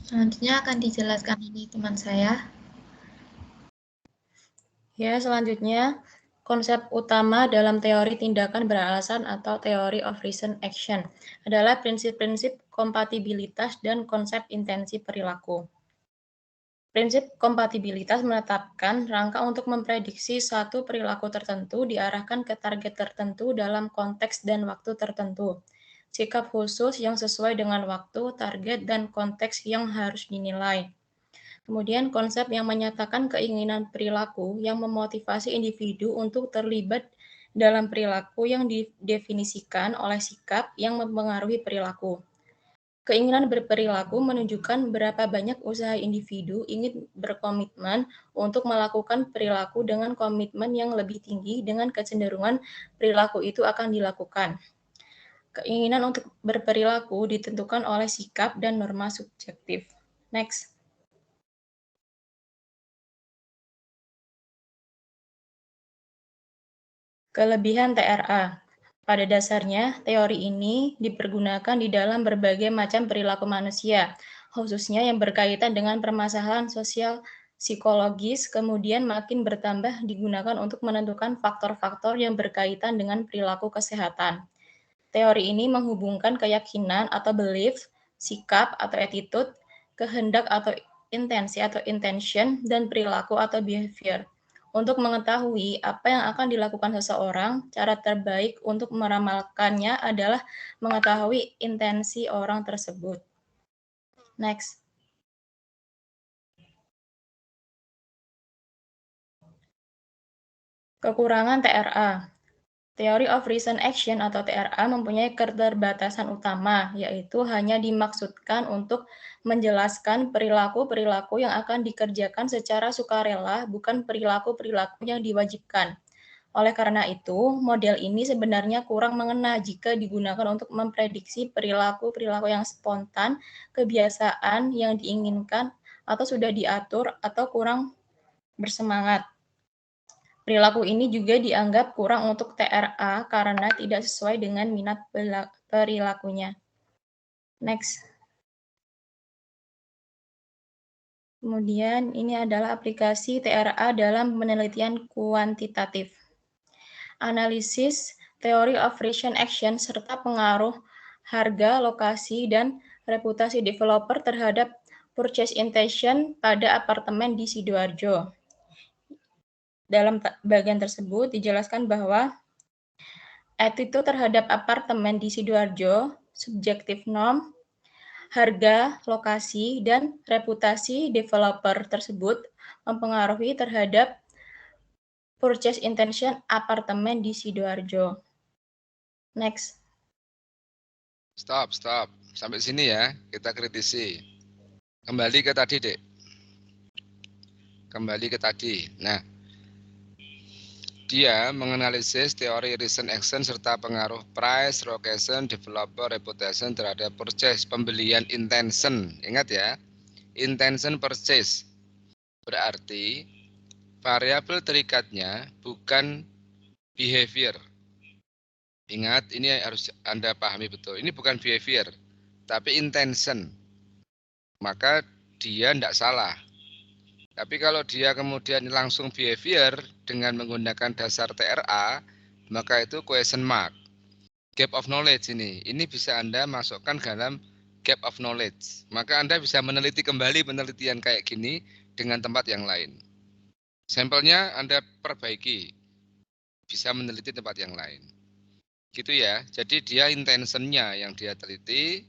S8: Selanjutnya akan dijelaskan oleh teman saya.
S10: Ya, selanjutnya konsep utama dalam teori tindakan beralasan atau teori of reason action adalah prinsip-prinsip kompatibilitas dan konsep intensi perilaku. Prinsip kompatibilitas menetapkan rangka untuk memprediksi suatu perilaku tertentu diarahkan ke target tertentu dalam konteks dan waktu tertentu. sikap khusus yang sesuai dengan waktu, target, dan konteks yang harus dinilai. Kemudian konsep yang menyatakan keinginan perilaku yang memotivasi individu untuk terlibat dalam perilaku yang didefinisikan oleh sikap yang mempengaruhi perilaku. Keinginan berperilaku menunjukkan berapa banyak usaha individu ingin berkomitmen untuk melakukan perilaku dengan komitmen yang lebih tinggi dengan kecenderungan perilaku itu akan dilakukan. Keinginan untuk berperilaku ditentukan oleh sikap dan norma subjektif. Next. Kelebihan TRA. Pada dasarnya, teori ini dipergunakan di dalam berbagai macam perilaku manusia, khususnya yang berkaitan dengan permasalahan sosial psikologis, kemudian makin bertambah digunakan untuk menentukan faktor-faktor yang berkaitan dengan perilaku kesehatan. Teori ini menghubungkan keyakinan atau belief, sikap atau attitude, kehendak atau intensi atau intention, dan perilaku atau behavior. Untuk mengetahui apa yang akan dilakukan seseorang, cara terbaik untuk meramalkannya adalah mengetahui intensi orang tersebut. Next. Kekurangan TRA. Theory of Reason Action atau TRA mempunyai keterbatasan utama, yaitu hanya dimaksudkan untuk menjelaskan perilaku-perilaku yang akan dikerjakan secara sukarela, bukan perilaku-perilaku yang diwajibkan. Oleh karena itu, model ini sebenarnya kurang mengena jika digunakan untuk memprediksi perilaku-perilaku yang spontan, kebiasaan yang diinginkan, atau sudah diatur, atau kurang bersemangat. Perilaku ini juga dianggap kurang untuk TRA karena tidak sesuai dengan minat perilakunya. Next. Kemudian ini adalah aplikasi TRA dalam penelitian kuantitatif. Analisis, Theory of Reason Action, serta pengaruh harga, lokasi, dan reputasi developer terhadap purchase intention pada apartemen di Sidoarjo. Dalam bagian tersebut dijelaskan bahwa attitude terhadap apartemen di Sidoarjo, subjektif norm, harga, lokasi, dan reputasi developer tersebut mempengaruhi terhadap purchase intention apartemen di Sidoarjo. Next.
S5: Stop. Sampai sini ya, kita kritisi. Kembali ke tadi, Dek. Kembali ke tadi. Nah, dia menganalisis teori reason action serta pengaruh price, location, developer, reputation terhadap purchase, pembelian intention. Ingat ya, intention purchase. Berarti variabel terikatnya bukan behavior. Ingat, ini harus Anda pahami betul. Ini bukan behavior, tapi intention. Maka dia tidak salah. Tapi kalau dia kemudian langsung behavior dengan menggunakan dasar TRA, maka itu question mark. Gap of knowledge ini bisa Anda masukkan dalam gap of knowledge. Maka Anda bisa meneliti kembali penelitian kayak gini dengan tempat yang lain. Sampelnya Anda perbaiki, bisa meneliti tempat yang lain. Gitu ya. Jadi dia intentionnya yang dia teliti,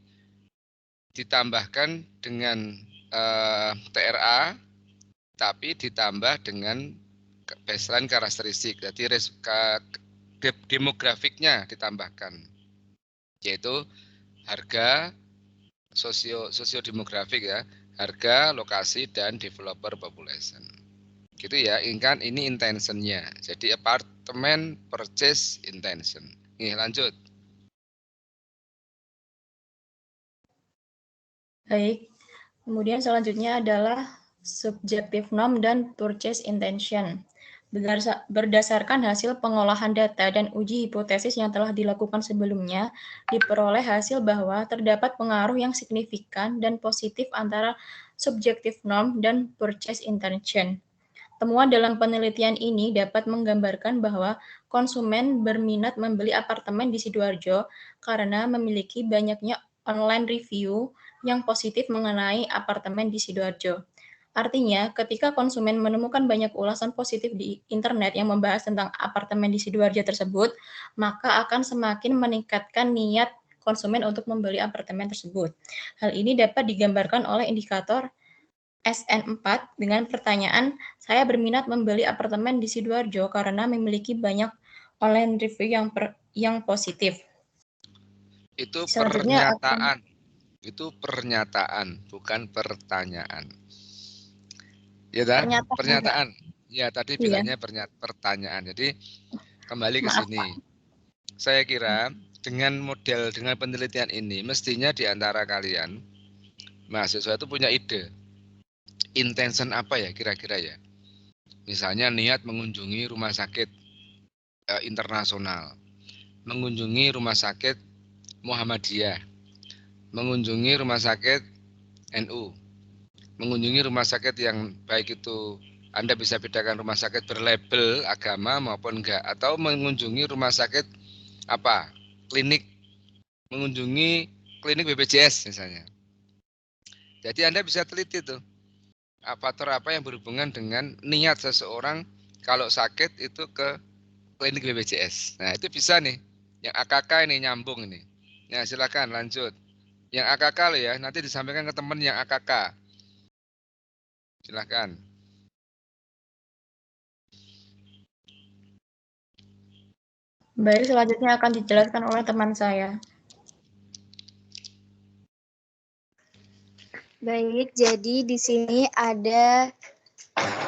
S5: ditambahkan dengan TRA, tapi ditambah dengan baseline karakteristik. Jadi demografiknya ditambahkan, yaitu harga, sosiodemografik ya, harga, lokasi, dan developer population. Gitu ya, ingat ini intentionnya. Jadi apartemen purchase intention. Nih lanjut.
S10: Baik, kemudian selanjutnya adalah subjective norm dan purchase intention. Berdasarkan hasil pengolahan data dan uji hipotesis yang telah dilakukan sebelumnya, diperoleh hasil bahwa terdapat pengaruh yang signifikan dan positif antara subjective norm dan purchase intention. Temuan dalam penelitian ini dapat menggambarkan bahwa konsumen berminat membeli apartemen di Sidoarjo karena memiliki banyaknya online review yang positif mengenai apartemen di Sidoarjo. Artinya, ketika konsumen menemukan banyak ulasan positif di internet yang membahas tentang apartemen di Sidoarjo tersebut, maka akan semakin meningkatkan niat konsumen untuk membeli apartemen tersebut. Hal ini dapat digambarkan oleh indikator SN4 dengan pertanyaan, saya berminat membeli apartemen di Sidoarjo karena memiliki banyak online review yang positif.
S5: Itu
S10: Selanjutnya
S5: pernyataan. Itu pernyataan, bukan pertanyaan. Ya kan? Pernyataan. Ya, tadi bilangnya pertanyaan. Jadi kembali ke sini. Saya kira dengan penelitian ini mestinya di antara kalian mahasiswa itu punya ide. Intention apa ya kira-kira ya? Misalnya niat mengunjungi rumah sakit internasional, mengunjungi rumah sakit Muhammadiyah, mengunjungi rumah sakit NU, mengunjungi rumah sakit yang baik itu Anda bisa bedakan rumah sakit berlabel agama maupun enggak, atau mengunjungi rumah sakit klinik, mengunjungi klinik BPJS misalnya. Jadi Anda bisa teliti tuh faktor apa yang berhubungan dengan niat seseorang kalau sakit itu ke klinik BPJS. Nah itu bisa nih, yang AKK ini nyambung ini. Ya silakan lanjut. Yang AKK loh ya, nanti disampaikan ke teman yang AKK. Silakan.
S10: Baik, selanjutnya akan dijelaskan oleh teman saya.
S11: Baik, jadi di sini ada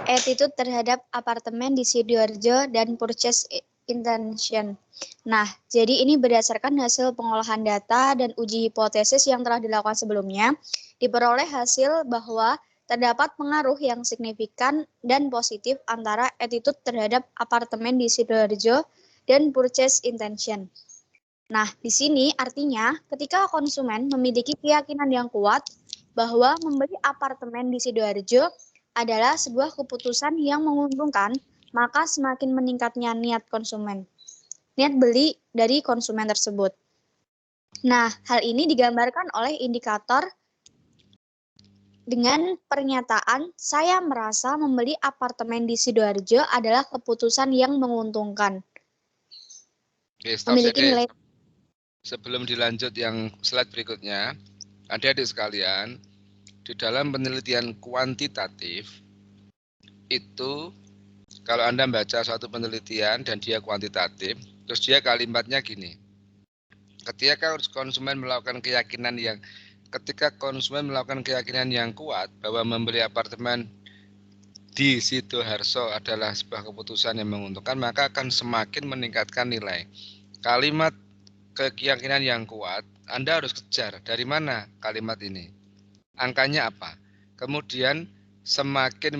S11: attitude terhadap apartemen di Sidoarjo dan purchase intention. Nah, jadi ini berdasarkan hasil pengolahan data dan uji hipotesis yang telah dilakukan sebelumnya, diperoleh hasil bahwa terdapat pengaruh yang signifikan dan positif antara attitude terhadap apartemen di Sidoarjo dan purchase intention. Nah, di sini artinya ketika konsumen memiliki keyakinan yang kuat bahwa membeli apartemen di Sidoarjo adalah sebuah keputusan yang menguntungkan, maka semakin meningkatnya niat beli dari konsumen tersebut. Nah, hal ini digambarkan oleh indikator dengan pernyataan, saya merasa membeli apartemen di Sidoarjo adalah keputusan yang menguntungkan.
S5: Oke, stop
S11: Memiliki
S5: sedikit.
S11: nilai.
S5: Sebelum dilanjut yang slide berikutnya, adik-adik sekalian, di dalam penelitian kuantitatif, itu kalau Anda baca suatu penelitian dan dia kuantitatif, terus dia kalimatnya gini, ketika konsumen melakukan keyakinan yang kuat bahwa membeli apartemen di Sidoarjo adalah sebuah keputusan yang menguntungkan, maka akan semakin meningkatkan nilai. Kalimat keyakinan yang kuat, Anda harus kejar dari mana kalimat ini. Angkanya apa? Kemudian semakin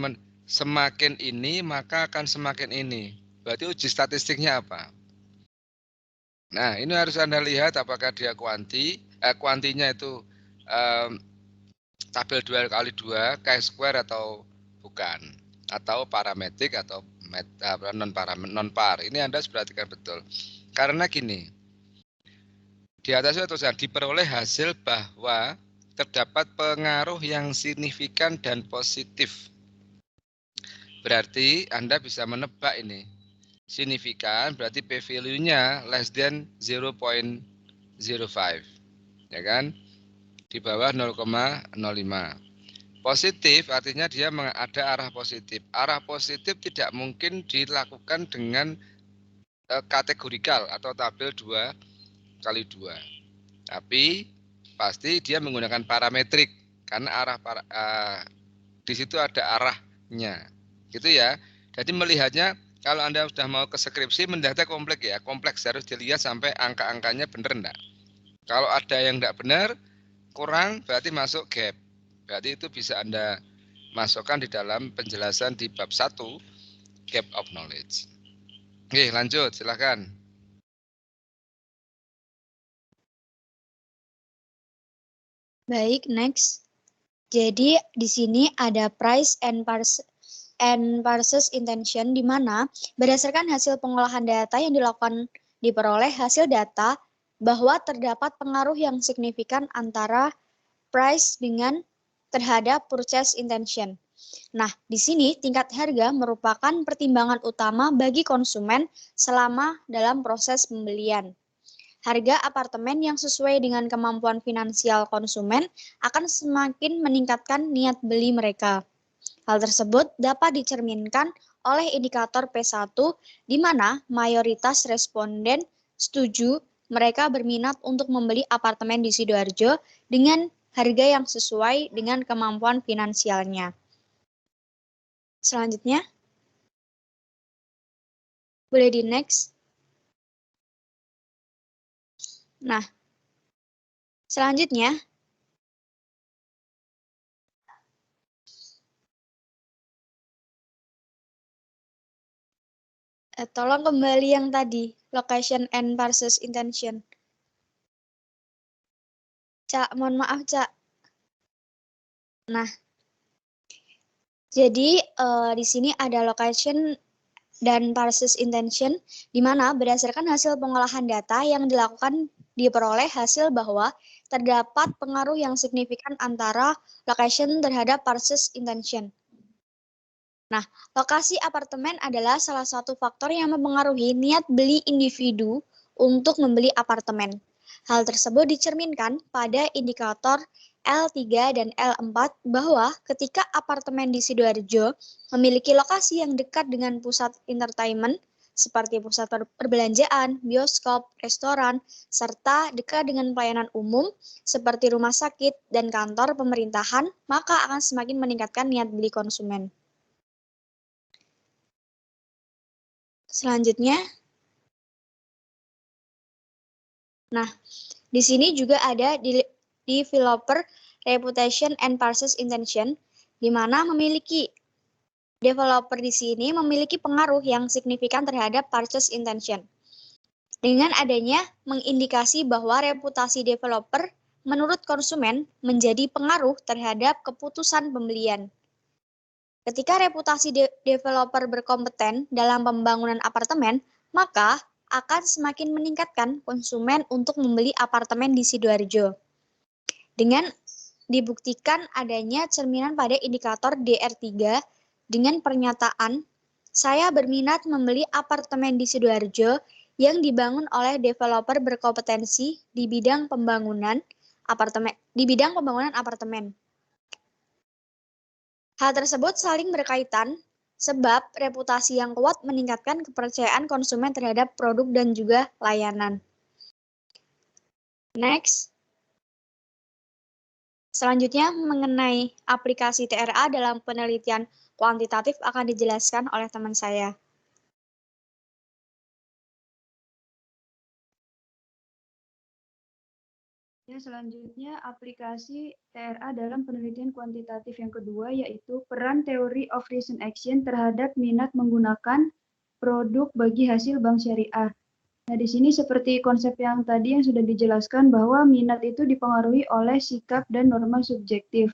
S5: ini maka akan semakin ini. Berarti uji statistiknya apa? Nah, ini harus Anda lihat apakah dia kuantinya itu tabel 2x2 chi-square atau bukan, atau parametrik atau non-par. Ini Anda harus perhatikan betul. Karena gini, di atasnya tulisan diperoleh hasil bahwa terdapat pengaruh yang signifikan dan positif. Berarti Anda bisa menebak ini. Signifikan berarti p-value-nya less than 0.05. Ya kan? Di bawah 0,05. Positif artinya dia ada arah positif. Arah positif tidak mungkin dilakukan dengan kategorikal atau tabel 2x2. Tapi pasti dia menggunakan parametrik karena di situ ada arahnya. Gitu ya. Jadi melihatnya kalau Anda sudah mau ke skripsi mendata kompleks ya. Kompleks harus dilihat sampai angka-angkanya benar enggak. Kalau ada yang enggak benar, kurang berarti masuk gap. Berarti itu bisa Anda masukkan di dalam penjelasan di bab 1 gap of knowledge. Oke, lanjut, silakan.
S11: Baik, next. Jadi di sini ada price and purchase intention, di mana berdasarkan hasil pengolahan data yang diperoleh hasil data bahwa terdapat pengaruh yang signifikan antara price dengan terhadap purchase intention. Nah, di sini tingkat harga merupakan pertimbangan utama bagi konsumen selama dalam proses pembelian. harga apartemen yang sesuai dengan kemampuan finansial konsumen akan semakin meningkatkan niat beli mereka. Hal tersebut dapat dicerminkan oleh indikator P1, di mana mayoritas responden setuju mereka berminat untuk membeli apartemen di Sidoarjo dengan harga yang sesuai dengan kemampuan finansialnya. Selanjutnya, boleh di next. Nah, selanjutnya, tolong kembali yang tadi, location and versus intention. Cak, mohon maaf, Cak. Nah, jadi di sini ada location dan versus intention, di mana berdasarkan hasil pengolahan data yang dilakukan diperoleh hasil bahwa terdapat pengaruh yang signifikan antara location terhadap versus intention. Nah, lokasi apartemen adalah salah satu faktor yang mempengaruhi niat beli individu untuk membeli apartemen. Hal tersebut dicerminkan pada indikator L3 dan L4 bahwa ketika apartemen di Sidoarjo memiliki lokasi yang dekat dengan pusat entertainment, seperti pusat perbelanjaan, bioskop, restoran, serta dekat dengan pelayanan umum, seperti rumah sakit dan kantor pemerintahan, maka akan semakin meningkatkan niat beli konsumen. Selanjutnya, nah, di sini juga ada developer reputation and versus intention, di mana developer di sini memiliki pengaruh yang signifikan terhadap purchase intention. Dengan adanya mengindikasi bahwa reputasi developer menurut konsumen menjadi pengaruh terhadap keputusan pembelian. Ketika reputasi developer berkompeten dalam pembangunan apartemen, maka akan semakin meningkatkan konsumen untuk membeli apartemen di Sidoarjo. Dengan dibuktikan adanya cerminan pada indikator DR3 dengan pernyataan, saya berminat membeli apartemen di Sidoarjo yang dibangun oleh developer berkompetensi di bidang pembangunan apartemen. Hal tersebut saling berkaitan sebab reputasi yang kuat meningkatkan kepercayaan konsumen terhadap produk dan juga layanan. Next. Selanjutnya mengenai aplikasi TRA dalam penelitian kuantitatif akan dijelaskan oleh teman saya.
S12: Ya, selanjutnya aplikasi TRA dalam penelitian kuantitatif yang kedua yaitu peran teori of recent action terhadap minat menggunakan produk bagi hasil bank syariah. Nah, di sini seperti konsep yang tadi yang sudah dijelaskan bahwa minat itu dipengaruhi oleh sikap dan norma subjektif.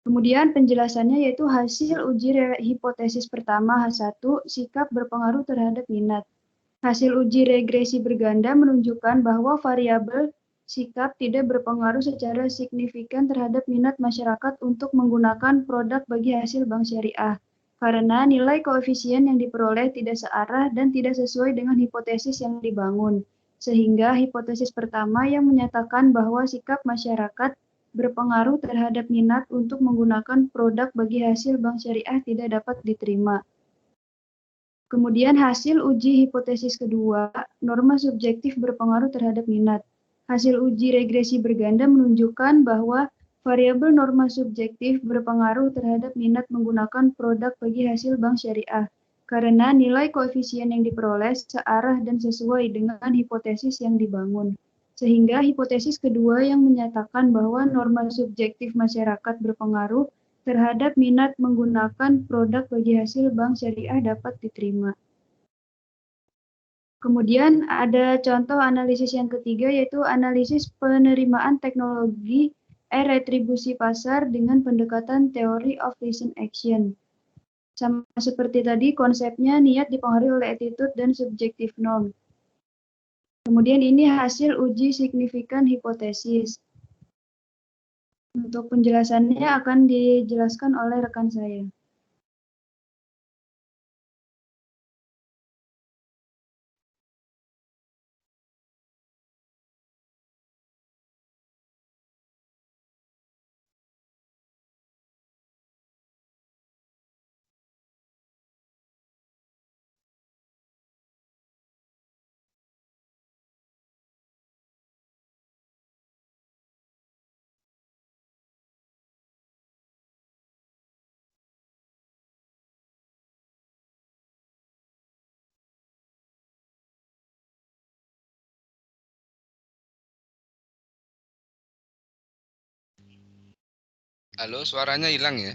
S12: Kemudian penjelasannya yaitu hasil uji hipotesis pertama H1, sikap berpengaruh terhadap minat. Hasil uji regresi berganda menunjukkan bahwa variabel sikap tidak berpengaruh secara signifikan terhadap minat masyarakat untuk menggunakan produk bagi hasil bank syariah, karena nilai koefisien yang diperoleh tidak searah dan tidak sesuai dengan hipotesis yang dibangun. Sehingga hipotesis pertama yang menyatakan bahwa sikap masyarakat berpengaruh terhadap minat untuk menggunakan produk bagi hasil bank syariah tidak dapat diterima. Kemudian hasil uji hipotesis kedua, norma subjektif berpengaruh terhadap minat. Hasil uji regresi berganda menunjukkan bahwa variabel norma subjektif berpengaruh terhadap minat menggunakan produk bagi hasil bank syariah, karena nilai koefisien yang diperoleh searah dan sesuai dengan hipotesis yang dibangun. Sehingga hipotesis kedua yang menyatakan bahwa norma subjektif masyarakat berpengaruh terhadap minat menggunakan produk bagi hasil bank syariah dapat diterima. Kemudian ada contoh analisis yang ketiga yaitu analisis penerimaan teknologi retribusi pasar dengan pendekatan teori of recent action. Sama seperti tadi konsepnya niat dipengaruhi oleh attitude dan subjective norm. Kemudian ini hasil uji signifikan hipotesis. Untuk penjelasannya akan dijelaskan oleh rekan saya.
S5: Halo, suaranya hilang ya?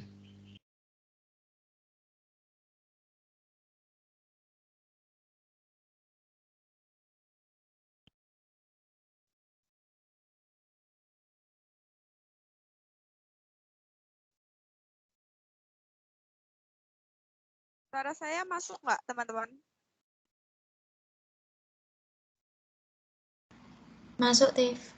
S13: Suara saya masuk nggak, teman-teman?
S10: Masuk, Tiff.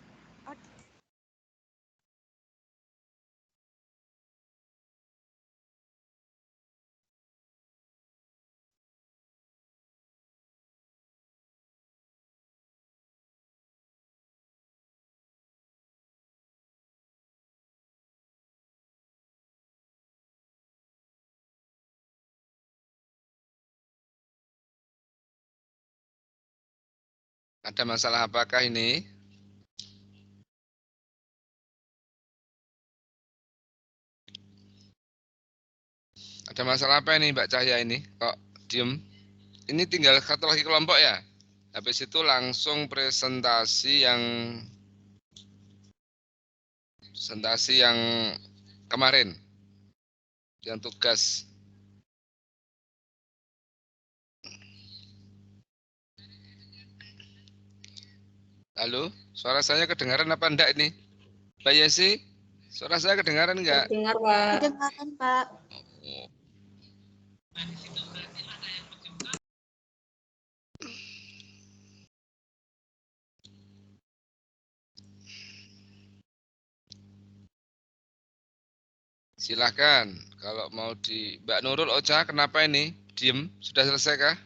S5: Ada masalah apakah ini? Ada masalah apa ini Mbak Cahya ini? Kok diem? Ini tinggal satu lagi kelompok ya? Habis itu langsung presentasi yang kemarin, yang tugas. Halo, suara saya kedengaran apa enggak ini? Mbak Yesi, suara saya kedengaran enggak?
S8: Dengar, Pak.
S2: Kedengaran, Pak.
S5: Oh. Silahkan, kalau mau di Mbak Nurul Ocha, kenapa ini? Diem, sudah selesai kah?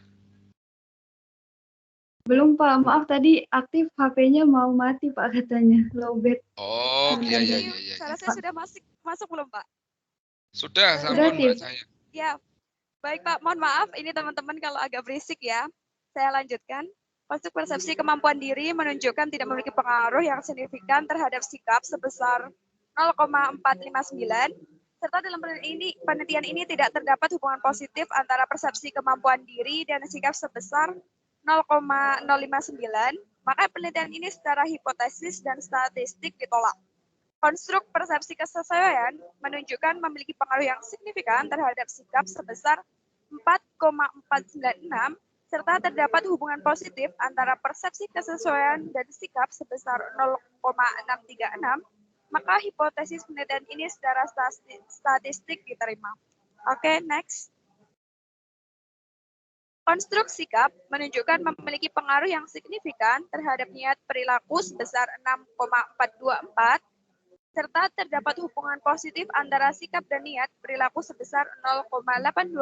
S12: Belum Pak, maaf tadi aktif HP-nya mau mati Pak katanya, lowbat.
S5: Oh, iya.
S13: Suara saya sudah masuk belum, Pak?
S5: Sudah, sampun Mbak Cahya.
S13: Ya, baik Pak, mohon maaf, ini teman-teman kalau agak berisik ya. Saya lanjutkan. Konstruk persepsi kemampuan diri menunjukkan tidak memiliki pengaruh yang signifikan terhadap sikap sebesar 0,459, serta dalam penelitian ini tidak terdapat hubungan positif antara persepsi kemampuan diri dan sikap sebesar 0,059, maka penelitian ini secara hipotesis dan statistik ditolak. Konstruk persepsi kesesuaian menunjukkan memiliki pengaruh yang signifikan terhadap sikap sebesar 4,496, serta terdapat hubungan positif antara persepsi kesesuaian dan sikap sebesar 0,636, maka hipotesis penelitian ini secara statistik diterima. Oke, next. Konstruk sikap menunjukkan memiliki pengaruh yang signifikan terhadap niat perilaku sebesar 6,424, serta terdapat hubungan positif antara sikap dan niat perilaku sebesar 0,825,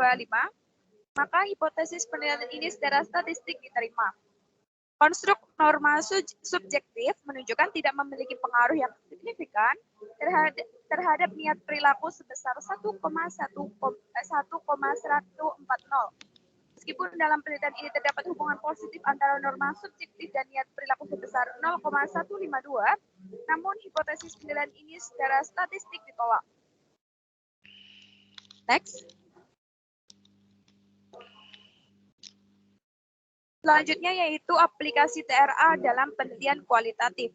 S13: maka hipotesis penelitian ini secara statistik diterima. Konstruk norma subjektif menunjukkan tidak memiliki pengaruh yang signifikan terhadap niat perilaku sebesar 1,140. Meskipun dalam penelitian ini terdapat hubungan positif antara norma subjektif dan niat perilaku sebesar 0,152, namun hipotesis penilaian ini secara statistik ditolak. Next. Selanjutnya yaitu aplikasi TRA dalam penelitian kualitatif.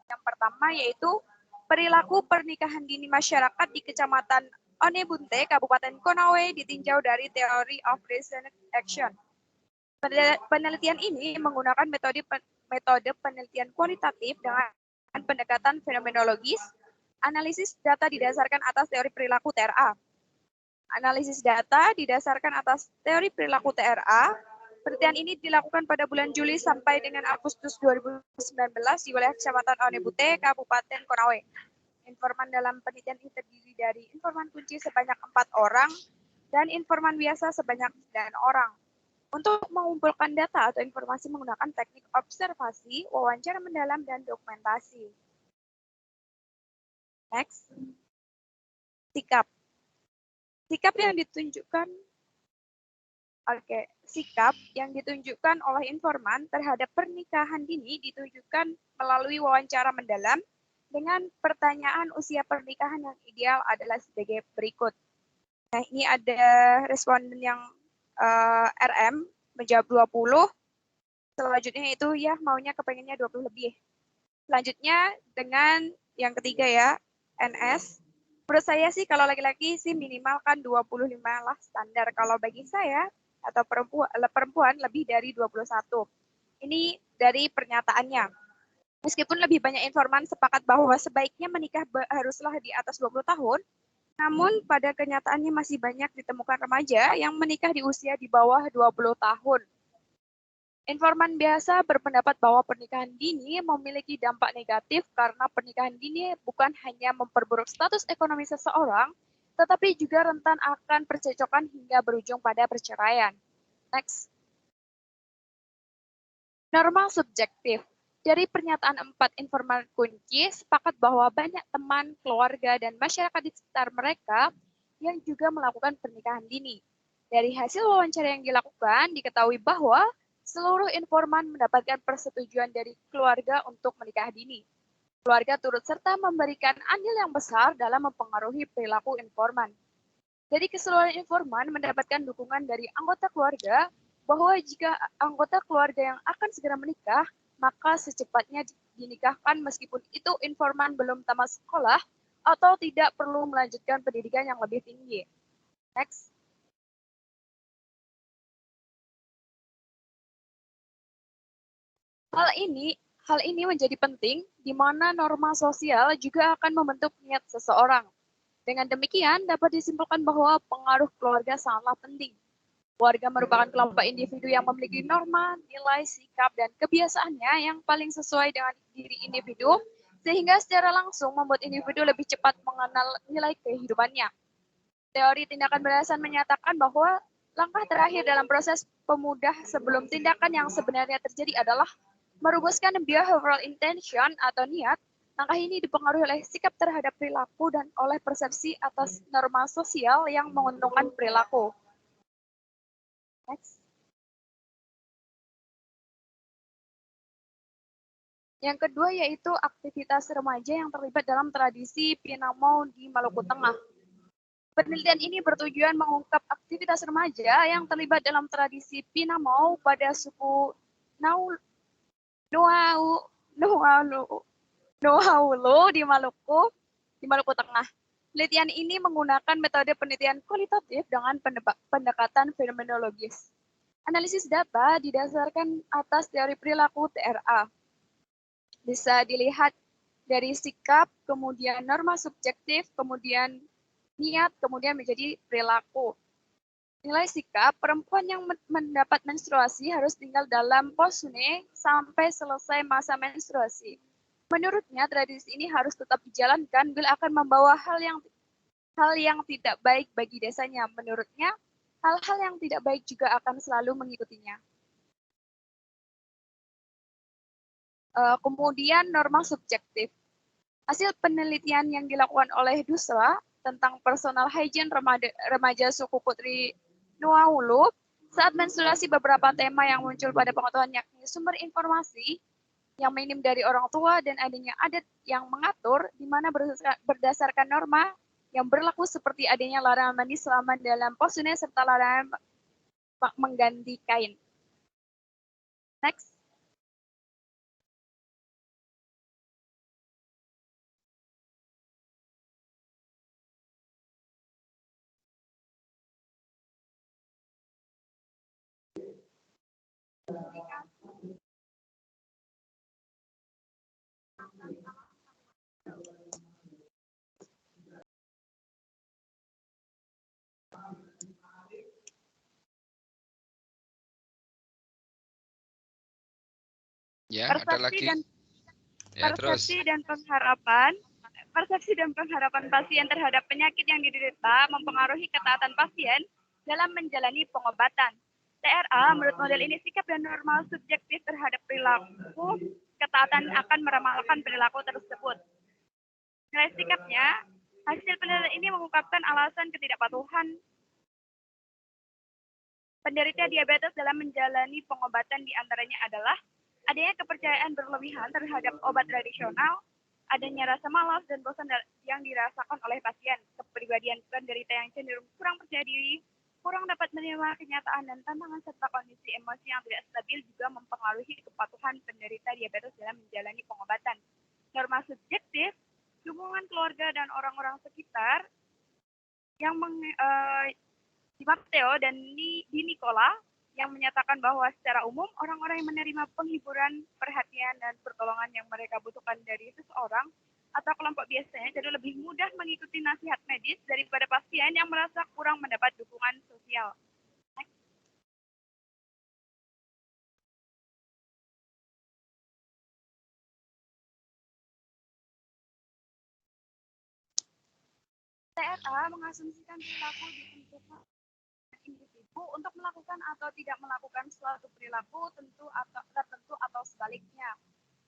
S13: Yang pertama yaitu perilaku pernikahan dini masyarakat di Kecamatan Onebunte, Kabupaten Konawe ditinjau dari teori of recent action. Penelitian ini menggunakan metode penelitian kualitatif dengan pendekatan fenomenologis, analisis data didasarkan atas teori perilaku TRA. Analisis data didasarkan atas teori perilaku TRA. Penelitian ini dilakukan pada bulan Juli sampai dengan Agustus 2019 di wilayah Kecamatan Onebunte, Kabupaten Konawe. Informan dalam penelitian ini terdiri dari informan kunci sebanyak 4 orang dan informan biasa sebanyak 9 orang. Untuk mengumpulkan data atau informasi menggunakan teknik observasi, wawancara mendalam, dan dokumentasi. Next. Sikap. Sikap yang ditunjukkan sikap yang ditunjukkan oleh informan terhadap pernikahan dini ditunjukkan melalui wawancara mendalam dengan pertanyaan usia pernikahan yang ideal adalah sebagai berikut. Nah, ini ada responden yang RM menjawab 20. Selanjutnya itu ya maunya kepengennya 20 lebih. Selanjutnya dengan yang ketiga ya, NS Menurut saya sih kalau laki-laki sih minimal kan 25 lah standar. Kalau bagi saya atau perempuan lebih dari 21. Ini dari pernyataannya. Meskipun lebih banyak informan sepakat bahwa sebaiknya menikah haruslah di atas 20 tahun, namun pada kenyataannya masih banyak ditemukan remaja yang menikah di usia di bawah 20 tahun. Informan biasa berpendapat bahwa pernikahan dini memiliki dampak negatif karena pernikahan dini bukan hanya memperburuk status ekonomi seseorang, tetapi juga rentan akan percecokan hingga berujung pada perceraian. Next. Norma subjektif. Dari pernyataan 4 informan kunci, sepakat bahwa banyak teman, keluarga, dan masyarakat di sekitar mereka yang juga melakukan pernikahan dini. Dari hasil wawancara yang dilakukan, diketahui bahwa seluruh informan mendapatkan persetujuan dari keluarga untuk menikah dini. Keluarga turut serta memberikan andil yang besar dalam mempengaruhi perilaku informan. Dari keseluruhan informan mendapatkan dukungan dari anggota keluarga bahwa jika anggota keluarga yang akan segera menikah, maka secepatnya dinikahkan meskipun itu informan belum tamat sekolah atau tidak perlu melanjutkan pendidikan yang lebih tinggi. Next. Hal ini menjadi penting di mana norma sosial juga akan membentuk niat seseorang. Dengan demikian, dapat disimpulkan bahwa pengaruh keluarga sangatlah penting. Keluarga merupakan kelompok individu yang memiliki norma, nilai, sikap, dan kebiasaannya yang paling sesuai dengan diri individu, sehingga secara langsung membuat individu lebih cepat mengenal nilai kehidupannya. Teori tindakan berdasarkan menyatakan bahwa langkah terakhir dalam proses pemudah sebelum tindakan yang sebenarnya terjadi adalah merumuskan behavioral intention atau niat. Langkah ini dipengaruhi oleh sikap terhadap perilaku dan oleh persepsi atas norma sosial yang menguntungkan perilaku. Next. Yang kedua yaitu aktivitas remaja yang terlibat dalam tradisi Pinamau di Maluku Tengah. Penelitian ini bertujuan mengungkap aktivitas remaja yang terlibat dalam tradisi Pinamau pada suku Nuaulu di Maluku Tengah. Penelitian ini menggunakan metode penelitian kualitatif dengan pendekatan fenomenologis. Analisis data didasarkan atas teori perilaku TRA. Bisa dilihat dari sikap, kemudian norma subjektif, kemudian niat, kemudian menjadi perilaku. Nilai sikap, perempuan yang mendapat menstruasi harus tinggal dalam posune sampai selesai masa menstruasi. Menurutnya, tradisi ini harus tetap dijalankan bila akan membawa hal yang tidak baik bagi desanya. Menurutnya, hal-hal yang tidak baik juga akan selalu mengikutinya. Kemudian norma subjektif. Hasil penelitian yang dilakukan oleh Dusra tentang personal hygiene remaja suku Putri Nuaulu saat menstruasi, beberapa tema yang muncul pada pengetahuan yakni sumber informasi yang minim dari orang tua dan adanya adat yang mengatur di mana berdasarkan norma yang berlaku seperti adanya larangan mandi selama dalam posune serta larangan mengganti kain. Next.
S5: Ya, ada lagi.
S13: Persepsi dan pengharapan pasien terhadap penyakit yang diderita mempengaruhi ketaatan pasien dalam menjalani pengobatan. TRA, menurut model ini, sikap dan norma subjektif terhadap perilaku, ketaatan akan meramalkan perilaku tersebut. Nilai sikapnya, hasil penelitian ini mengungkapkan alasan ketidakpatuhan penderita diabetes dalam menjalani pengobatan, diantaranya adalah adanya kepercayaan berlebihan terhadap obat tradisional, adanya rasa malas dan bosan yang dirasakan oleh pasien, kepribadian penderita yang cenderung kurang percaya diri, kurang dapat menerima kenyataan dan tantangan serta kondisi emosi yang tidak stabil juga mempengaruhi kepatuhan penderita diabetes dalam menjalani pengobatan. Norma subjektif, dukungan keluarga dan orang-orang sekitar yang di Matteo dan di Nicola yang menyatakan bahwa secara umum orang-orang yang menerima penghiburan, perhatian, dan pertolongan yang mereka butuhkan dari seseorang atau kelompok biasanya jadi lebih mudah mengikuti nasihat medis daripada pasien yang merasa kurang mendapat dukungan sosial. TRA mengasumsikan perilaku ditentukan individu untuk melakukan atau tidak melakukan suatu perilaku tertentu atau sebaliknya.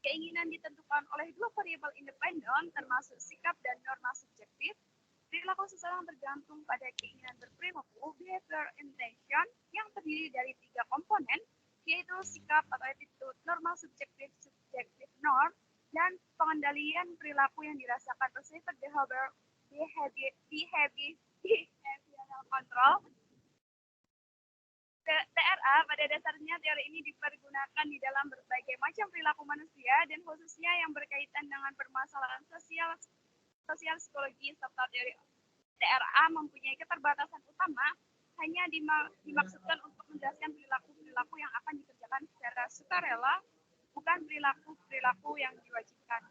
S13: Keinginan ditentukan oleh dua variabel independen termasuk sikap dan norma subjektif. Perilaku seseorang tergantung pada keinginan berperilaku, behavior intention, yang terdiri dari 3 komponen, yaitu sikap atau attitude, norma subjektif norm, dan pengendalian perilaku yang dirasakan perceived behavioral control. TRA pada dasarnya teori ini dipergunakan di dalam berbagai macam perilaku manusia dan khususnya yang berkaitan dengan permasalahan sosial psikologi serta teori TRA mempunyai keterbatasan utama hanya dimaksudkan untuk menjelaskan perilaku-perilaku yang akan dikerjakan secara sukarela, bukan perilaku yang diwajibkan.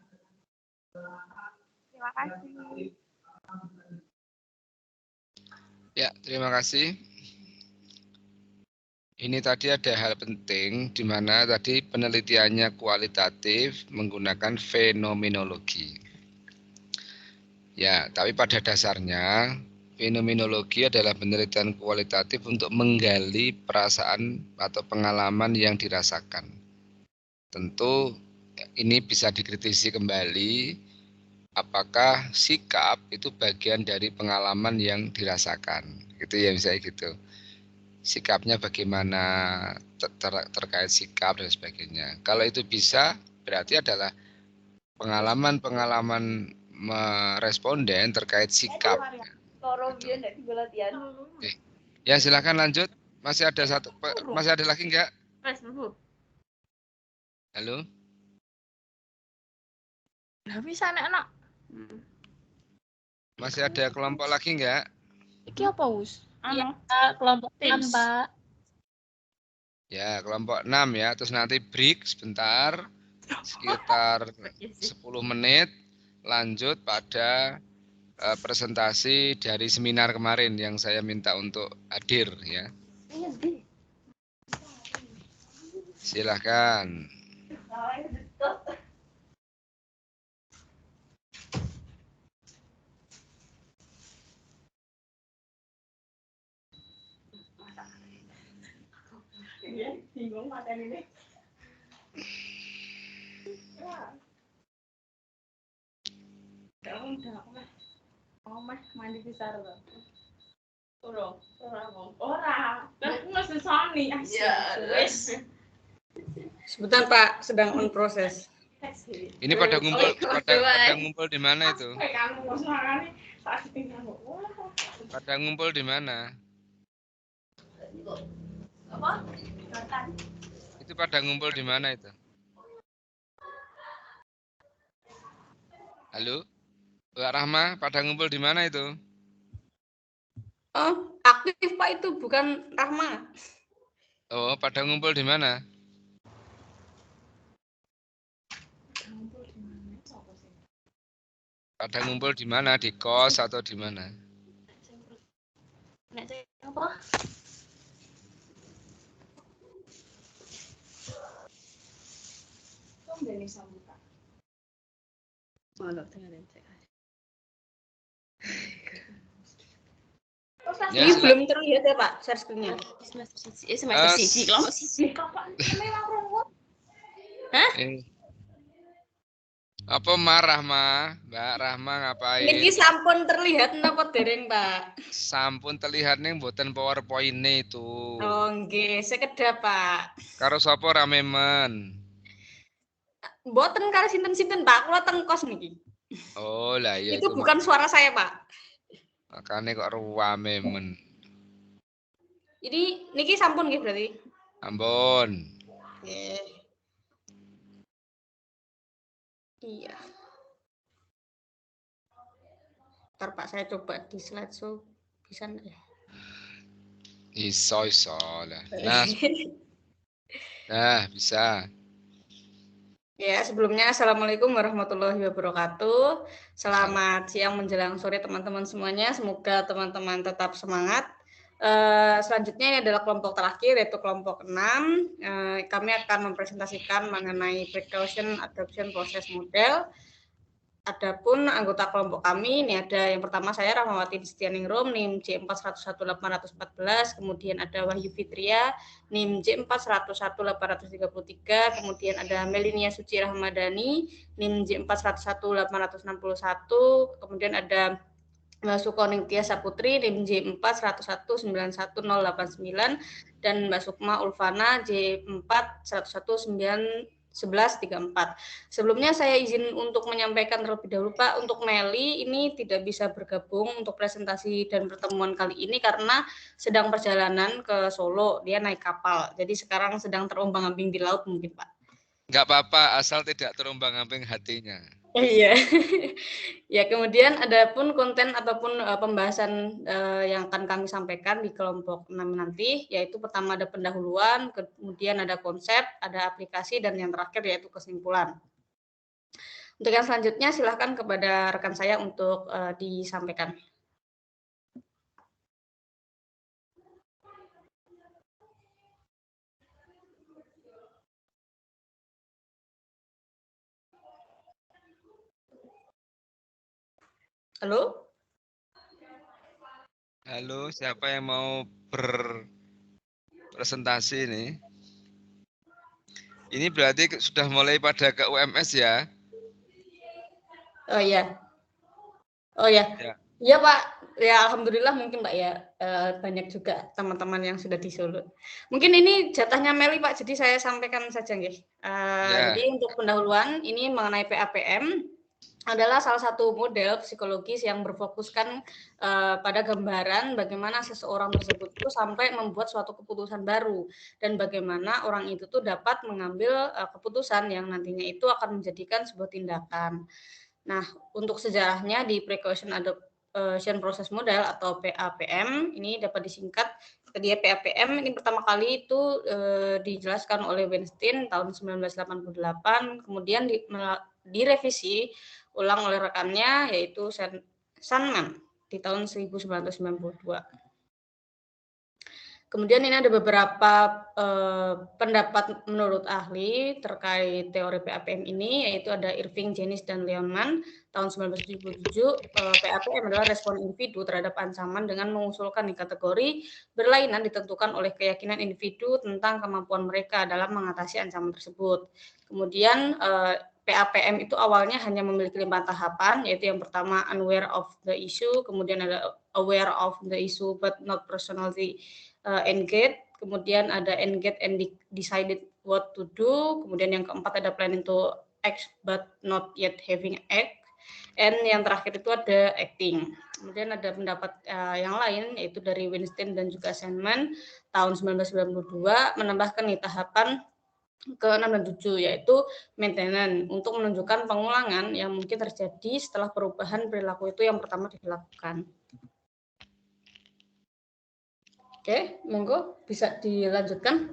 S13: Terima kasih.
S5: Ya, terima kasih. Ini tadi ada hal penting di mana tadi penelitiannya kualitatif menggunakan fenomenologi. Ya, tapi pada dasarnya fenomenologi adalah penelitian kualitatif untuk menggali perasaan atau pengalaman yang dirasakan. Tentu ini bisa dikritisi kembali apakah sikap itu bagian dari pengalaman yang dirasakan. Gitu ya, misalnya gitu. Sikapnya bagaimana terkait sikap dan sebagainya. Kalau itu bisa, berarti adalah pengalaman-pengalaman responden terkait sikap. Oke. Ya, silakan lanjut. Masih ada lagi enggak? Halo?
S10: Bisa anak.
S5: Masih ada kelompok lagi enggak?
S10: Iki apa, Us? Iya, kelompok 6, Pak.
S5: Ya, kelompok 6 ya. Terus nanti break sebentar, sekitar 10 menit, lanjut pada presentasi dari seminar kemarin yang saya minta untuk hadir ya. Silakan.
S10: Bingung materi ini. Udah mandi besar loh. Ora. Kan mesti soni.
S14: Sebentar Pak, sedang on proses.
S5: Ini pada ngumpul di mana itu? Pada ngumpul di mana?
S10: Apa?
S5: Itu pada ngumpul di mana itu? Halo? Mbak Rahma, pada ngumpul di mana itu?
S14: Oh, aktif Pak itu, bukan Rahma.
S5: Oh, pada ngumpul di mana? Pada ngumpul di mana? Di kos atau di mana?
S10: Apa?
S14: Ini belum terlihat ya Pak, share screen-nya.
S10: Semester siji, kelompok siji.
S14: Hah?
S5: Apa marah, Mbak Rahma ngapain?
S14: Niki sampun terlihat napa dereng, Pak?
S5: Sampun terlihat ning mboten PowerPoint-ne itu.
S14: Oh, nggih, sekedap, Pak.
S5: Karo sapa rame men?
S14: Mboten karo sinten-sinten, Pak. Kula teng kos niki.
S5: Oh, lah iya
S14: itu bukan suara saya, Pak.
S5: Makane kok rame men.
S14: Jadi niki sampun nggih berarti?
S5: Ampun.
S14: Nggih. Iya. Ntar Pak saya coba di slideshow bisa nggak ya?
S5: Iso lah. Nah, bisa.
S14: Ya, sebelumnya Assalamualaikum warahmatullahi wabarakatuh. Selamat siang menjelang sore teman-teman semuanya. Semoga teman-teman tetap semangat. Selanjutnya ini adalah kelompok terakhir, yaitu kelompok 6. Kami akan mempresentasikan mengenai precaution adoption process model. Adapun anggota kelompok kami, ini ada yang pertama saya Rahmawati Distianingrum, NIM J401814, kemudian ada Wahyu Fitria, NIM J401833, kemudian ada Melinia Suci Rahmadani, NIM J401861, kemudian ada Mbak Sukoning Tia Saputri, NIM J41191089, dan Mbak Sukma Ulfana, J41191134. Sebelumnya saya izin untuk menyampaikan terlebih dahulu Pak, untuk Meli ini tidak bisa bergabung untuk presentasi dan pertemuan kali ini karena sedang perjalanan ke Solo, dia naik kapal. Jadi sekarang sedang terombang-ambing di laut mungkin Pak.
S5: Enggak apa-apa, asal tidak terombang-ambing hatinya.
S14: Iya. Ya, kemudian adapun konten ataupun pembahasan yang akan kami sampaikan di kelompok 6 nanti, yaitu pertama ada pendahuluan, kemudian ada konsep, ada aplikasi, dan yang terakhir yaitu kesimpulan. Untuk yang selanjutnya silakan kepada rekan saya untuk disampaikan. Halo?
S5: Halo, siapa yang mau berpresentasi ini? Ini berarti sudah mulai pada ke UMS ya?
S14: Oh iya. Oh ya. Iya Pak. Ya alhamdulillah mungkin Pak ya. Banyak juga teman-teman yang sudah di Solo. Mungkin ini jatahnya Meli Pak, jadi saya sampaikan saja nggih. Jadi untuk pendahuluan ini mengenai PAPM adalah salah satu model psikologis yang berfokuskan pada gambaran bagaimana seseorang tersebut itu sampai membuat suatu keputusan baru dan bagaimana orang itu tuh dapat mengambil keputusan yang nantinya itu akan menjadikan sebuah tindakan. Nah, untuk sejarahnya di precaution adoption process model atau PAPM ini dapat disingkat. Dia PAPM ini pertama kali itu dijelaskan oleh Weinstein tahun 1988, kemudian direvisi ulang oleh rekannya yaitu Sandman di tahun 1992. Kemudian ini ada beberapa pendapat menurut ahli terkait teori PAPM ini, yaitu ada Irving, Janis, dan Leonman tahun 1977. PAPM adalah respon individu terhadap ancaman dengan mengusulkan di kategori berlainan ditentukan oleh keyakinan individu tentang kemampuan mereka dalam mengatasi ancaman tersebut. Kemudian PAPM itu awalnya hanya memiliki 5 tahapan, yaitu yang pertama unaware of the issue, kemudian ada aware of the issue but not personally engaged, kemudian ada engaged and decided what to do, kemudian yang keempat ada planning to act but not yet having act, and yang terakhir itu ada acting. Kemudian ada pendapat yang lain yaitu dari Weinstein dan juga Sandman tahun 1992 menambahkan nih tahapan ke-6 dan 7 yaitu maintenance untuk menunjukkan pengulangan yang mungkin terjadi setelah perubahan perilaku itu yang pertama dilakukan. Oke, monggo bisa dilanjutkan.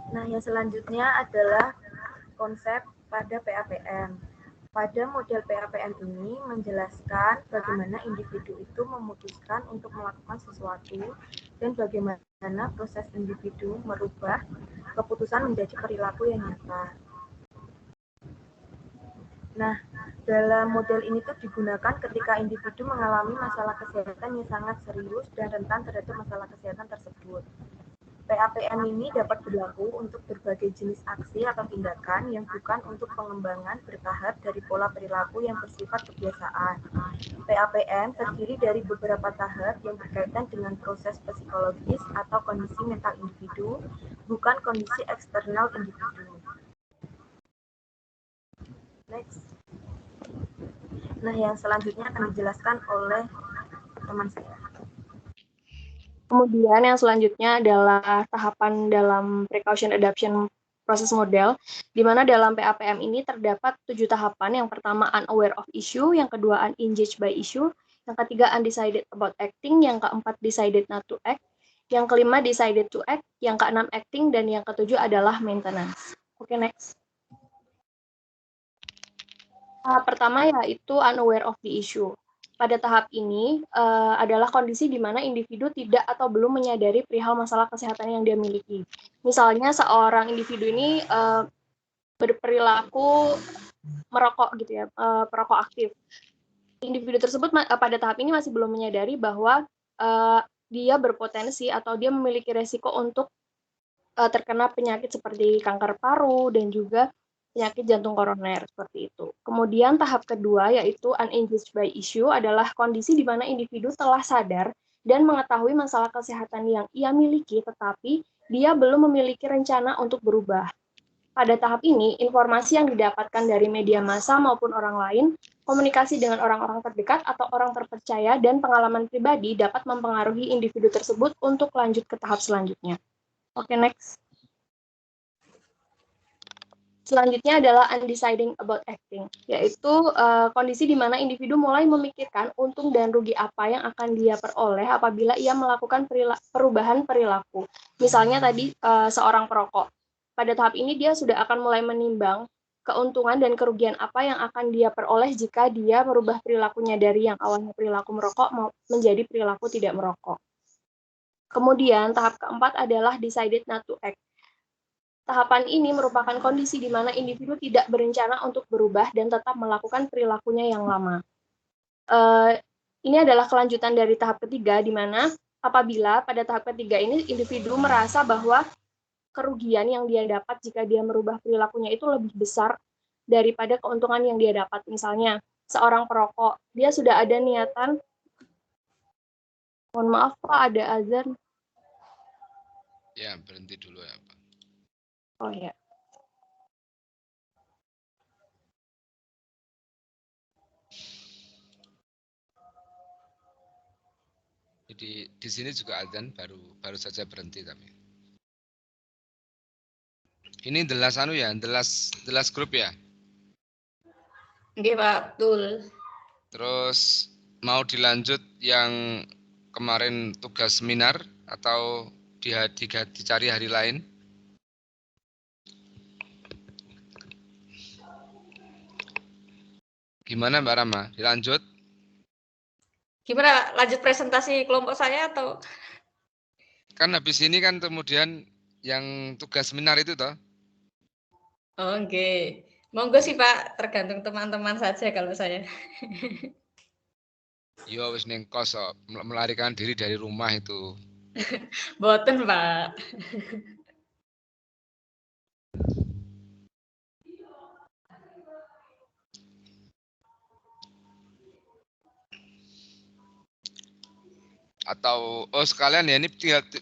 S15: Nah, yang selanjutnya adalah konsep pada PAPM. Pada model PAPM ini menjelaskan bagaimana individu itu memutuskan untuk melakukan sesuatu dan bagaimana proses individu merubah keputusan menjadi perilaku yang nyata. Nah, dalam model ini tuh digunakan ketika individu mengalami masalah kesehatan yang sangat serius dan rentan terhadap masalah kesehatan tersebut. PAPM ini dapat berlaku untuk berbagai jenis aksi atau tindakan yang bukan untuk pengembangan bertahap dari pola perilaku yang bersifat kebiasaan. PAPM terdiri dari beberapa tahap yang berkaitan dengan proses psikologis atau kondisi mental individu, bukan kondisi eksternal individu. Next. Nah, yang selanjutnya akan dijelaskan oleh teman saya.
S16: Kemudian yang selanjutnya adalah tahapan dalam precaution adoption
S10: proses model, di mana dalam PAPM ini terdapat 7 tahapan. Yang pertama unaware of issue, yang kedua unengaged by issue, yang ketiga undecided about acting, yang keempat decided not to act, yang kelima decided to act, yang keenam acting, dan yang ketujuh adalah maintenance. Oke, next. Tahap pertama yaitu unaware of the issue. Pada tahap ini adalah kondisi di mana individu tidak atau belum menyadari perihal masalah kesehatan yang dia miliki. Misalnya seorang individu ini berperilaku merokok gitu ya, perokok aktif. Individu tersebut pada tahap ini masih belum menyadari bahwa dia berpotensi atau dia memiliki resiko untuk terkena penyakit seperti kanker paru dan juga penyakit jantung koroner seperti itu. Kemudian tahap kedua yaitu unengaged by issue adalah kondisi di mana individu telah sadar dan mengetahui masalah kesehatan yang ia miliki, tetapi dia belum memiliki rencana untuk berubah. Pada tahap ini, informasi yang didapatkan dari media massa maupun orang lain, komunikasi dengan orang-orang terdekat atau orang terpercaya, dan pengalaman pribadi dapat mempengaruhi individu tersebut untuk lanjut ke tahap selanjutnya. Oke, next. Selanjutnya adalah undeciding about acting, yaitu kondisi di mana individu mulai memikirkan untung dan rugi apa yang akan dia peroleh apabila ia melakukan perubahan perilaku. Misalnya tadi seorang perokok. Pada tahap ini dia sudah akan mulai menimbang keuntungan dan kerugian apa yang akan dia peroleh jika dia merubah perilakunya dari yang awalnya perilaku merokok menjadi perilaku tidak merokok. Kemudian tahap keempat adalah decided not to act. Tahapan ini merupakan kondisi di mana individu tidak berencana untuk berubah dan tetap melakukan perilakunya yang lama. Ini adalah kelanjutan dari tahap ketiga, di mana apabila pada tahap ketiga ini individu merasa bahwa kerugian yang dia dapat jika dia merubah perilakunya itu lebih besar daripada keuntungan yang dia dapat. Misalnya, seorang perokok, dia sudah ada niatan, mohon maaf Pak, ada azan.
S5: Ya, berhenti dulu ya Pak.
S10: Oh ya.
S5: Jadi di sini juga azan baru saja berhenti tapi. Ini the last the last group ya.
S14: Oke Pak, betul.
S5: Terus mau dilanjut yang kemarin tugas seminar atau dicari hari lain? Gimana Mbak Rama? Dilanjut?
S14: Gimana? Lanjut presentasi kelompok saya atau?
S5: Kan habis ini kan kemudian yang tugas seminar itu toh?
S14: Oke. Monggo sih Pak, tergantung teman-teman saja kalau saya.
S5: Yo wis ning kos melarikan diri dari rumah itu.
S14: Boten Pak.
S5: Atau sekalian ya ini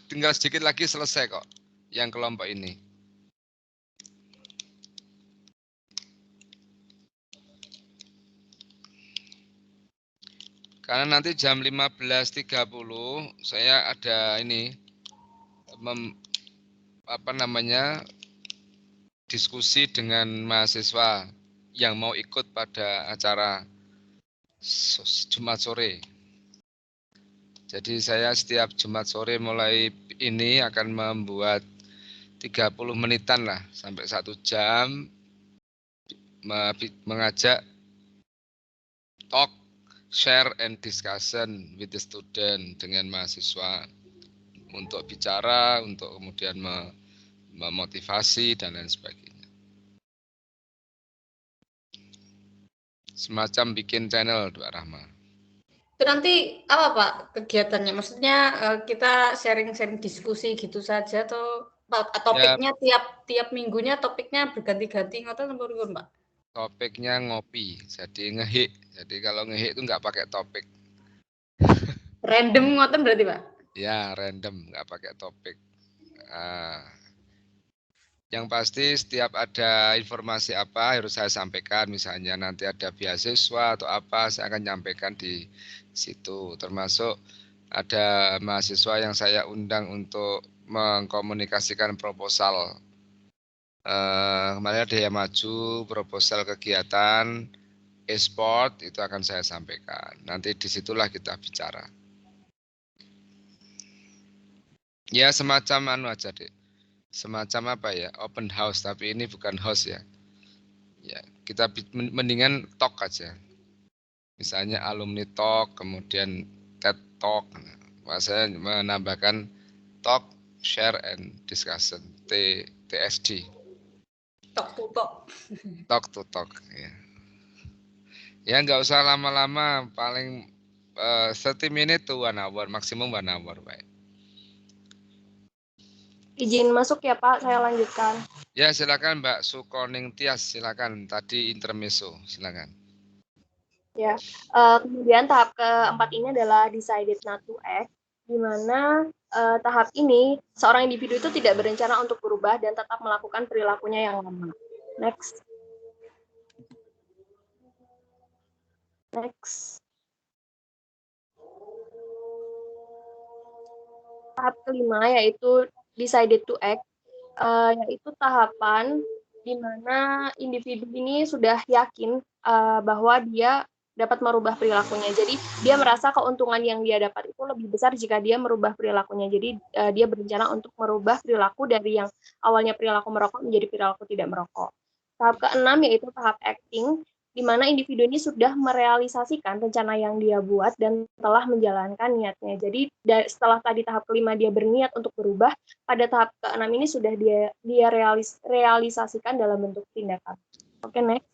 S5: tinggal sedikit lagi selesai kok yang kelompok ini. Karena nanti jam 15.30 saya ada ini diskusi dengan mahasiswa yang mau ikut pada acara Jumat sore. Jadi saya setiap Jumat sore mulai ini akan membuat 30 menitan lah sampai 1 jam mengajak talk, share and discussion with the student dengan mahasiswa untuk bicara, untuk kemudian memotivasi dan lain sebagainya. Semacam bikin channel Mbak Rahma.
S14: Itu nanti apa Pak kegiatannya? Maksudnya kita sharing-sharing diskusi gitu saja atau topiknya ya, tiap minggunya topiknya berganti-ganti ngoten Pak?
S5: Topiknya ngopi, jadi ngehik. Jadi kalau ngehik itu nggak pakai topik.
S14: Random ngoten berarti Pak?
S5: Ya random, nggak pakai topik. Yang pasti setiap ada informasi apa harus saya sampaikan, misalnya nanti ada beasiswa atau apa, saya akan nyampaikan di situ. Termasuk ada mahasiswa yang saya undang untuk mengkomunikasikan proposal Kemarin ada yang maju proposal kegiatan e-sport, itu akan saya sampaikan. Nanti disitulah kita bicara. Ya semacam anu aja deh. Semacam apa ya? Open house, tapi ini bukan house ya. Ya, kita mendingan talk aja. Misalnya alumni talk, kemudian TED talk. Saya menambahkan talk, share and discussion, TSD.
S14: Talk to talk.
S5: Talk to talk, ya. Ya nggak usah lama-lama, paling 30 menit to 1 hour, maksimum 1 hour, baik.
S16: Izin masuk ya Pak, saya lanjutkan.
S5: Ya silakan Mbak Sukoning Tias, silakan. Tadi intermezzo, silakan.
S16: Ya, kemudian tahap keempat ini adalah decided not to act, di mana tahap ini seorang individu itu tidak berencana untuk berubah dan tetap melakukan perilakunya yang lama. Next. Tahap kelima yaitu decided to act, yaitu tahapan di mana individu ini sudah yakin bahwa dia dapat merubah perilakunya. Jadi dia merasa keuntungan yang dia dapat itu lebih besar jika dia merubah perilakunya. Jadi dia berencana untuk merubah perilaku dari yang awalnya perilaku merokok menjadi perilaku tidak merokok. Tahap keenam yaitu tahap acting, di mana individu ini sudah merealisasikan rencana yang dia buat dan telah menjalankan niatnya. Jadi setelah tadi tahap kelima dia berniat untuk berubah, pada tahap keenam ini sudah dia realisasikan dalam bentuk tindakan. Oke, next.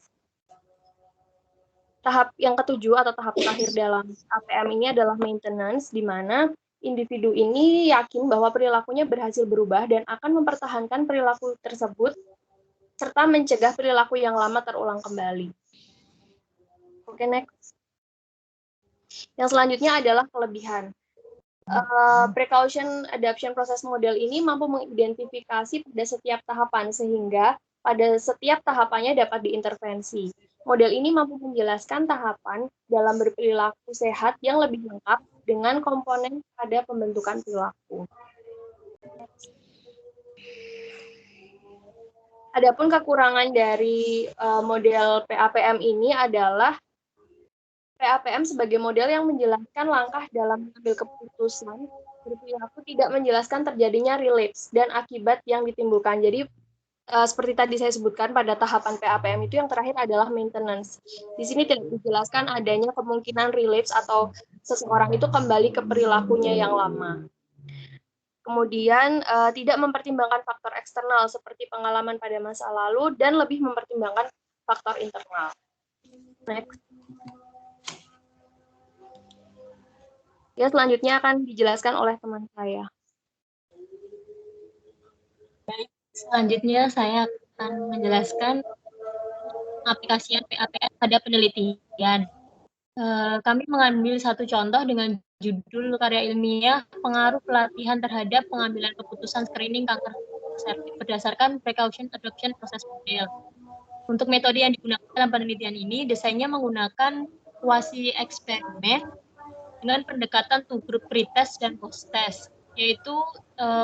S16: Tahap yang ketujuh atau tahap terakhir dalam APM ini adalah maintenance, di mana individu ini yakin bahwa perilakunya berhasil berubah dan akan mempertahankan perilaku tersebut serta mencegah perilaku yang lama terulang kembali. Oke, next. Yang selanjutnya adalah kelebihan. Precaution adaption process model ini mampu mengidentifikasi pada setiap tahapan sehingga pada setiap tahapannya dapat diintervensi. Model ini mampu menjelaskan tahapan dalam berperilaku sehat yang lebih lengkap dengan komponen pada pembentukan perilaku. Adapun kekurangan dari model PAPM ini adalah PAPM sebagai model yang menjelaskan langkah dalam mengambil keputusan berperilaku tidak menjelaskan terjadinya relapse dan akibat yang ditimbulkan. Jadi seperti tadi saya sebutkan pada tahapan PAPM itu yang terakhir adalah maintenance. Di sini tidak dijelaskan adanya kemungkinan relapse atau seseorang itu kembali ke perilakunya yang lama. Kemudian tidak mempertimbangkan faktor eksternal seperti pengalaman pada masa lalu dan lebih mempertimbangkan faktor internal. Next. Ya, selanjutnya akan dijelaskan oleh teman saya.
S10: Baik, selanjutnya saya akan menjelaskan aplikasian PAPM pada penelitian. Kami mengambil satu contoh dengan judul karya ilmiah pengaruh pelatihan terhadap pengambilan keputusan screening kanker servix berdasarkan precaution adoption process model. Untuk metode yang digunakan dalam penelitian ini, desainnya menggunakan quasi eksperimen dengan pendekatan two group pretest dan post-test, yaitu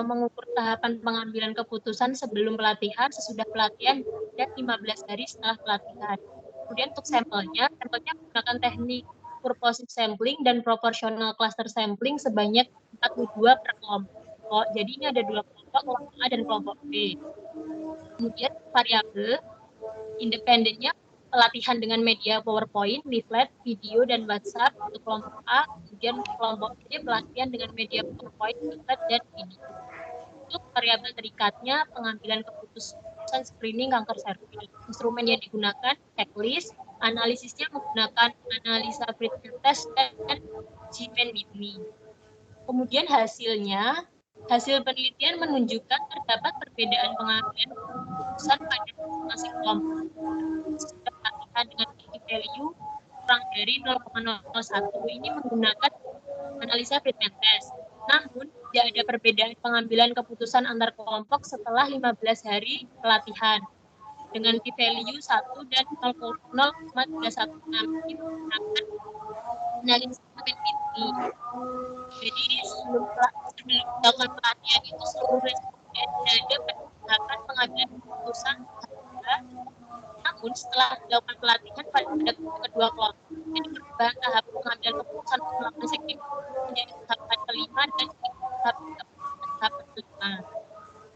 S10: mengukur tahapan pengambilan keputusan sebelum pelatihan, sesudah pelatihan, dan 15 hari setelah pelatihan. Kemudian untuk sampelnya menggunakan teknik purposive sampling dan proportional cluster sampling sebanyak 42 per kelompok. Jadi ini ada 2 kelompok A dan kelompok B. Kemudian variabel independennya pelatihan dengan media PowerPoint, leaflet, video, dan WhatsApp untuk kelompok A, kemudian kelompok B pelatihan dengan media PowerPoint, leaflet, dan video. Untuk variabel terikatnya pengambilan keputusan screening kanker serviks. Instrumen yang digunakan checklist, analisisnya menggunakan analisa Friedman test dan G-Man-Whitney. Kemudian hasil penelitian menunjukkan terdapat perbedaan pengambilan keputusan pada masing-masing kelompok. Sudah pelatihan dengan value kurang dari 0,01 ini menggunakan analisa Friedman test. Namun, tidak ada perbedaan pengambilan keputusan antar kelompok setelah 15 hari pelatihan. Dengan p-value 1 dan 0,316 ini menggunakan analisa Friedman. Jadi, sebelum melakukan pelatihan itu seluruh responden tidak ada
S17: tahapan pengambilan keputusan. Namun setelah dilakukan pelatihan pada kedua kelompok, jadi perubahan tahap pengambilan keputusan untuk melakukan sektivitas menjadi tahapan kelima dan tahapan kelima.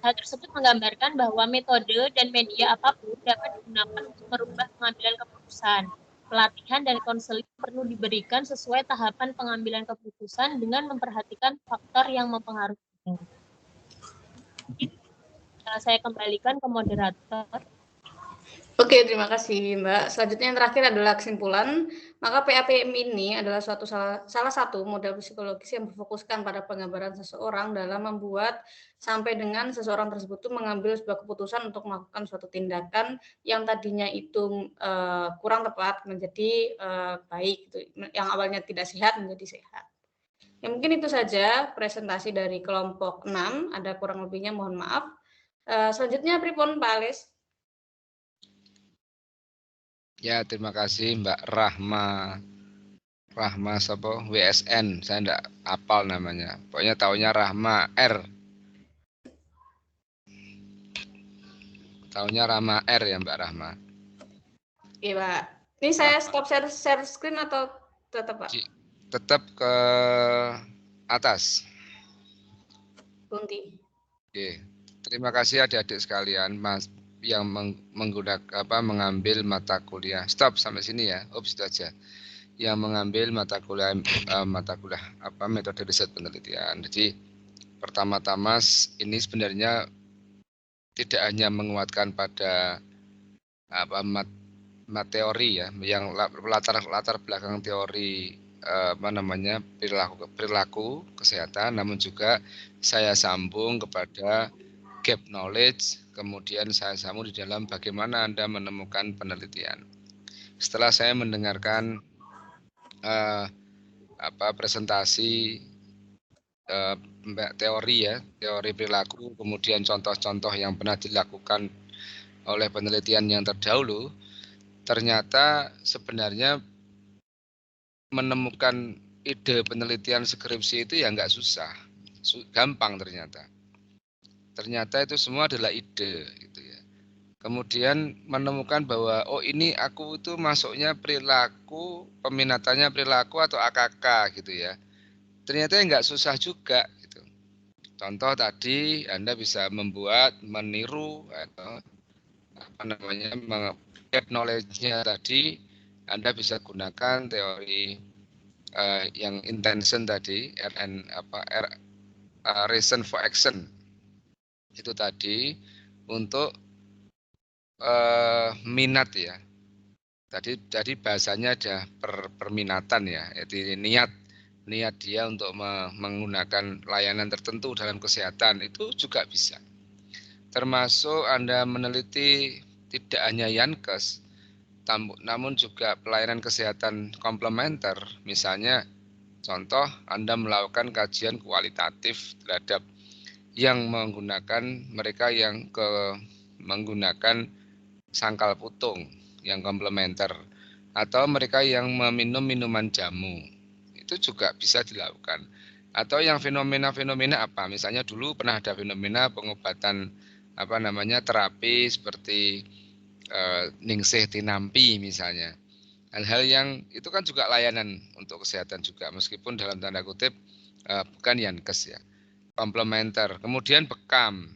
S17: Hal tersebut menggambarkan bahwa metode dan media apapun dapat digunakan untuk merubah pengambilan keputusan. Pelatihan dan konseling perlu diberikan sesuai tahapan pengambilan keputusan dengan memperhatikan faktor yang mempengaruhi. Saya kembalikan ke moderator.
S14: Oke, terima kasih Mbak. Selanjutnya yang terakhir adalah kesimpulan. Maka PAPM ini adalah salah satu model psikologis yang berfokuskan pada penggambaran seseorang dalam membuat sampai dengan seseorang tersebut itu mengambil sebuah keputusan untuk melakukan suatu tindakan yang tadinya itu kurang tepat menjadi baik, gitu. Yang awalnya tidak sehat menjadi sehat. Ya, mungkin itu saja presentasi dari kelompok 6. Ada kurang lebihnya mohon maaf. Selanjutnya pripun Pak Alis?
S5: Ya, terima kasih Mbak Rahma Sopo WSN. Saya enggak hafal namanya. Pokoknya taunya Rahma R. Taunya Rahma R ya Mbak Rahma.
S14: Iya Pak. Ini saya stop share screen atau tetap Pak?
S5: Tetap ke atas.
S14: Bunti.
S5: Oke. Terima kasih adik-adik sekalian Mas yang mengambil mata kuliah. Stop sampai sini ya. Itu aja. Yang mengambil mata kuliah metode riset penelitian. Jadi pertama-tama ini sebenarnya tidak hanya menguatkan pada teori ya, yang latar belakang teori perilaku kesehatan, namun juga saya sambung kepada gap knowledge, kemudian saya sambung di dalam bagaimana Anda menemukan penelitian. Setelah saya mendengarkan presentasi teori perilaku, kemudian contoh-contoh yang pernah dilakukan oleh penelitian yang terdahulu, ternyata sebenarnya menemukan ide penelitian skripsi itu ya nggak susah, gampang ternyata. Ternyata itu semua adalah ide, gitu ya. Kemudian menemukan bahwa ini aku itu masuknya perilaku, peminatannya perilaku atau AKK gitu ya. Ternyata nggak susah juga gitu. Contoh tadi Anda bisa meniru atau gap knowledge-nya tadi Anda bisa gunakan teori yang intention tadi, reason for action itu tadi untuk minat ya. Tadi bahasanya ada perminatan ya, yaitu niat dia untuk menggunakan layanan tertentu dalam kesehatan itu juga bisa. Termasuk Anda meneliti tidak hanya Yankes, namun juga pelayanan kesehatan komplementer. Misalnya contoh Anda melakukan kajian kualitatif terhadap yang menggunakan mereka yang menggunakan sangkal putung yang komplementer atau mereka yang meminum minuman jamu. Itu juga bisa dilakukan. Atau yang fenomena-fenomena apa? Misalnya dulu pernah ada fenomena pengobatan terapi seperti ningsih tinampi misalnya. Hal-hal yang itu kan juga layanan untuk kesehatan juga, meskipun dalam tanda kutip bukan Yankes ya. Komplementer, kemudian bekam.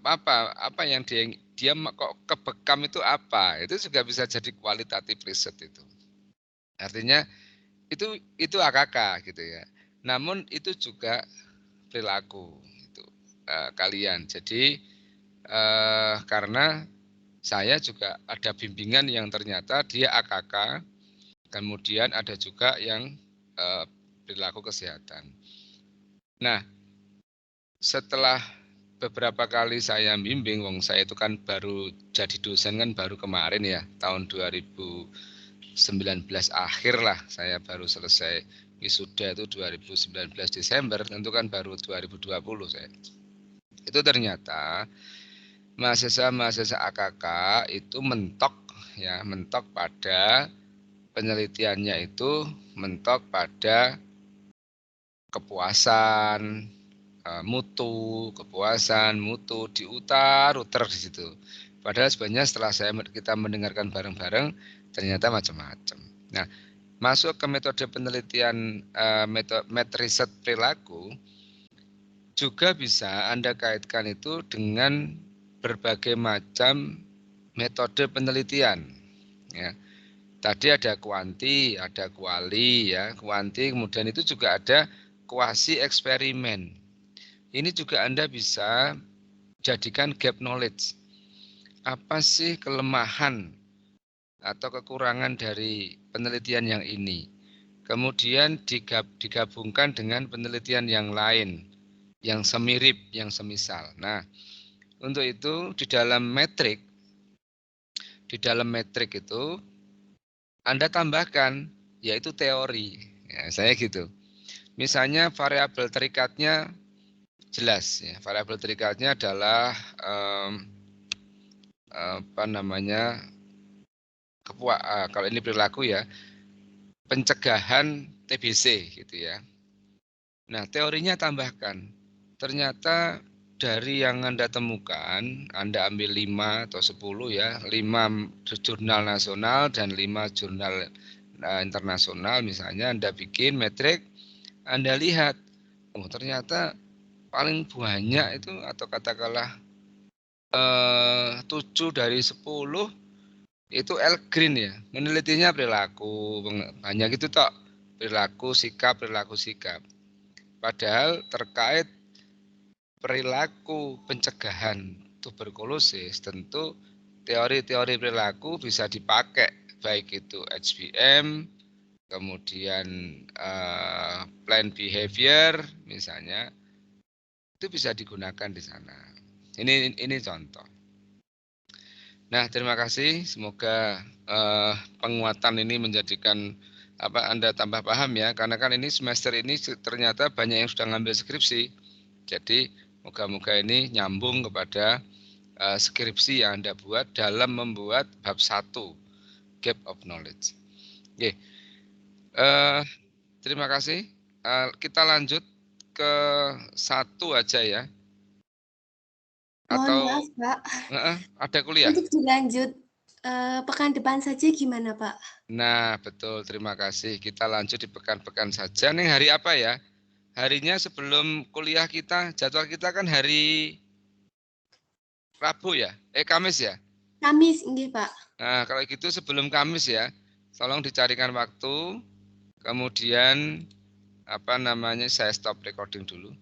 S5: Apa yang dia kok kebekam itu apa? Itu juga bisa jadi kualitatif riset itu. Artinya itu AKK gitu ya. Namun itu juga perilaku itu kalian. Jadi karena saya juga ada bimbingan yang ternyata dia AKK, kemudian ada juga yang perilaku kesehatan. Nah, setelah beberapa kali saya bimbing, saya itu kan baru jadi dosen kan baru kemarin ya, tahun 2019 akhir lah saya baru selesai wisuda itu 2019 Desember, tentu kan baru 2020 saya. Itu ternyata mahasiswa AKK itu mentok pada penelitiannya itu mentok pada kepuasan, mutu, kepuasan, mutu, diutar-utar di situ. Padahal sebenarnya setelah kita mendengarkan bareng-bareng, ternyata macam-macam. Nah, masuk ke metode penelitian metode riset perilaku, juga bisa Anda kaitkan itu dengan berbagai macam metode penelitian. Ya. Tadi ada kuanti, ada kuali, ya, kuanti, kemudian itu juga ada kuasi eksperimen. Ini juga Anda bisa jadikan gap knowledge. Apa sih kelemahan atau kekurangan dari penelitian yang ini? Kemudian digabungkan dengan penelitian yang lain, yang semirip, yang semisal. Nah, untuk itu di dalam metrik itu Anda tambahkan yaitu teori. Ya, saya gitu. Misalnya variabel terikatnya jelas, ya. Variabel terikatnya adalah kalau ini perilaku ya, pencegahan TBC gitu ya. Nah, teorinya tambahkan. Ternyata dari yang Anda temukan, Anda ambil 5 atau 10 ya, 5 jurnal nasional dan 5 jurnal internasional misalnya, Anda bikin metrik, Anda lihat, oh ternyata paling banyak itu atau katakanlah 7 dari 10 itu L-Green ya, menelitinya perilaku, banyak itu tok, perilaku sikap. Padahal terkait perilaku pencegahan tuberkulosis, tentu teori-teori perilaku bisa dipakai, baik itu HBM, kemudian planned behavior misalnya, itu bisa digunakan di sana. Ini contoh. Nah, terima kasih. Semoga penguatan ini menjadikan Anda tambah paham ya, karena kan ini semester ini ternyata banyak yang sudah ngambil skripsi. Jadi moga-moga ini nyambung kepada skripsi yang Anda buat dalam membuat bab 1 gap of knowledge. Oke. Terima kasih. Kita lanjut ke 1 aja ya.
S2: Mohon maaf, Pak.
S5: Ada kuliah?
S2: Untuk dilanjut pekan depan saja gimana, Pak?
S5: Nah, betul. Terima kasih. Kita lanjut di pekan-pekan saja. Nih hari apa ya? Harinya sebelum kuliah kita, jadwal kita kan hari Rabu ya? Kamis ya?
S2: Kamis, nggih, Pak.
S5: Nah, kalau gitu sebelum Kamis ya, tolong dicarikan waktu. Kemudian saya stop recording dulu.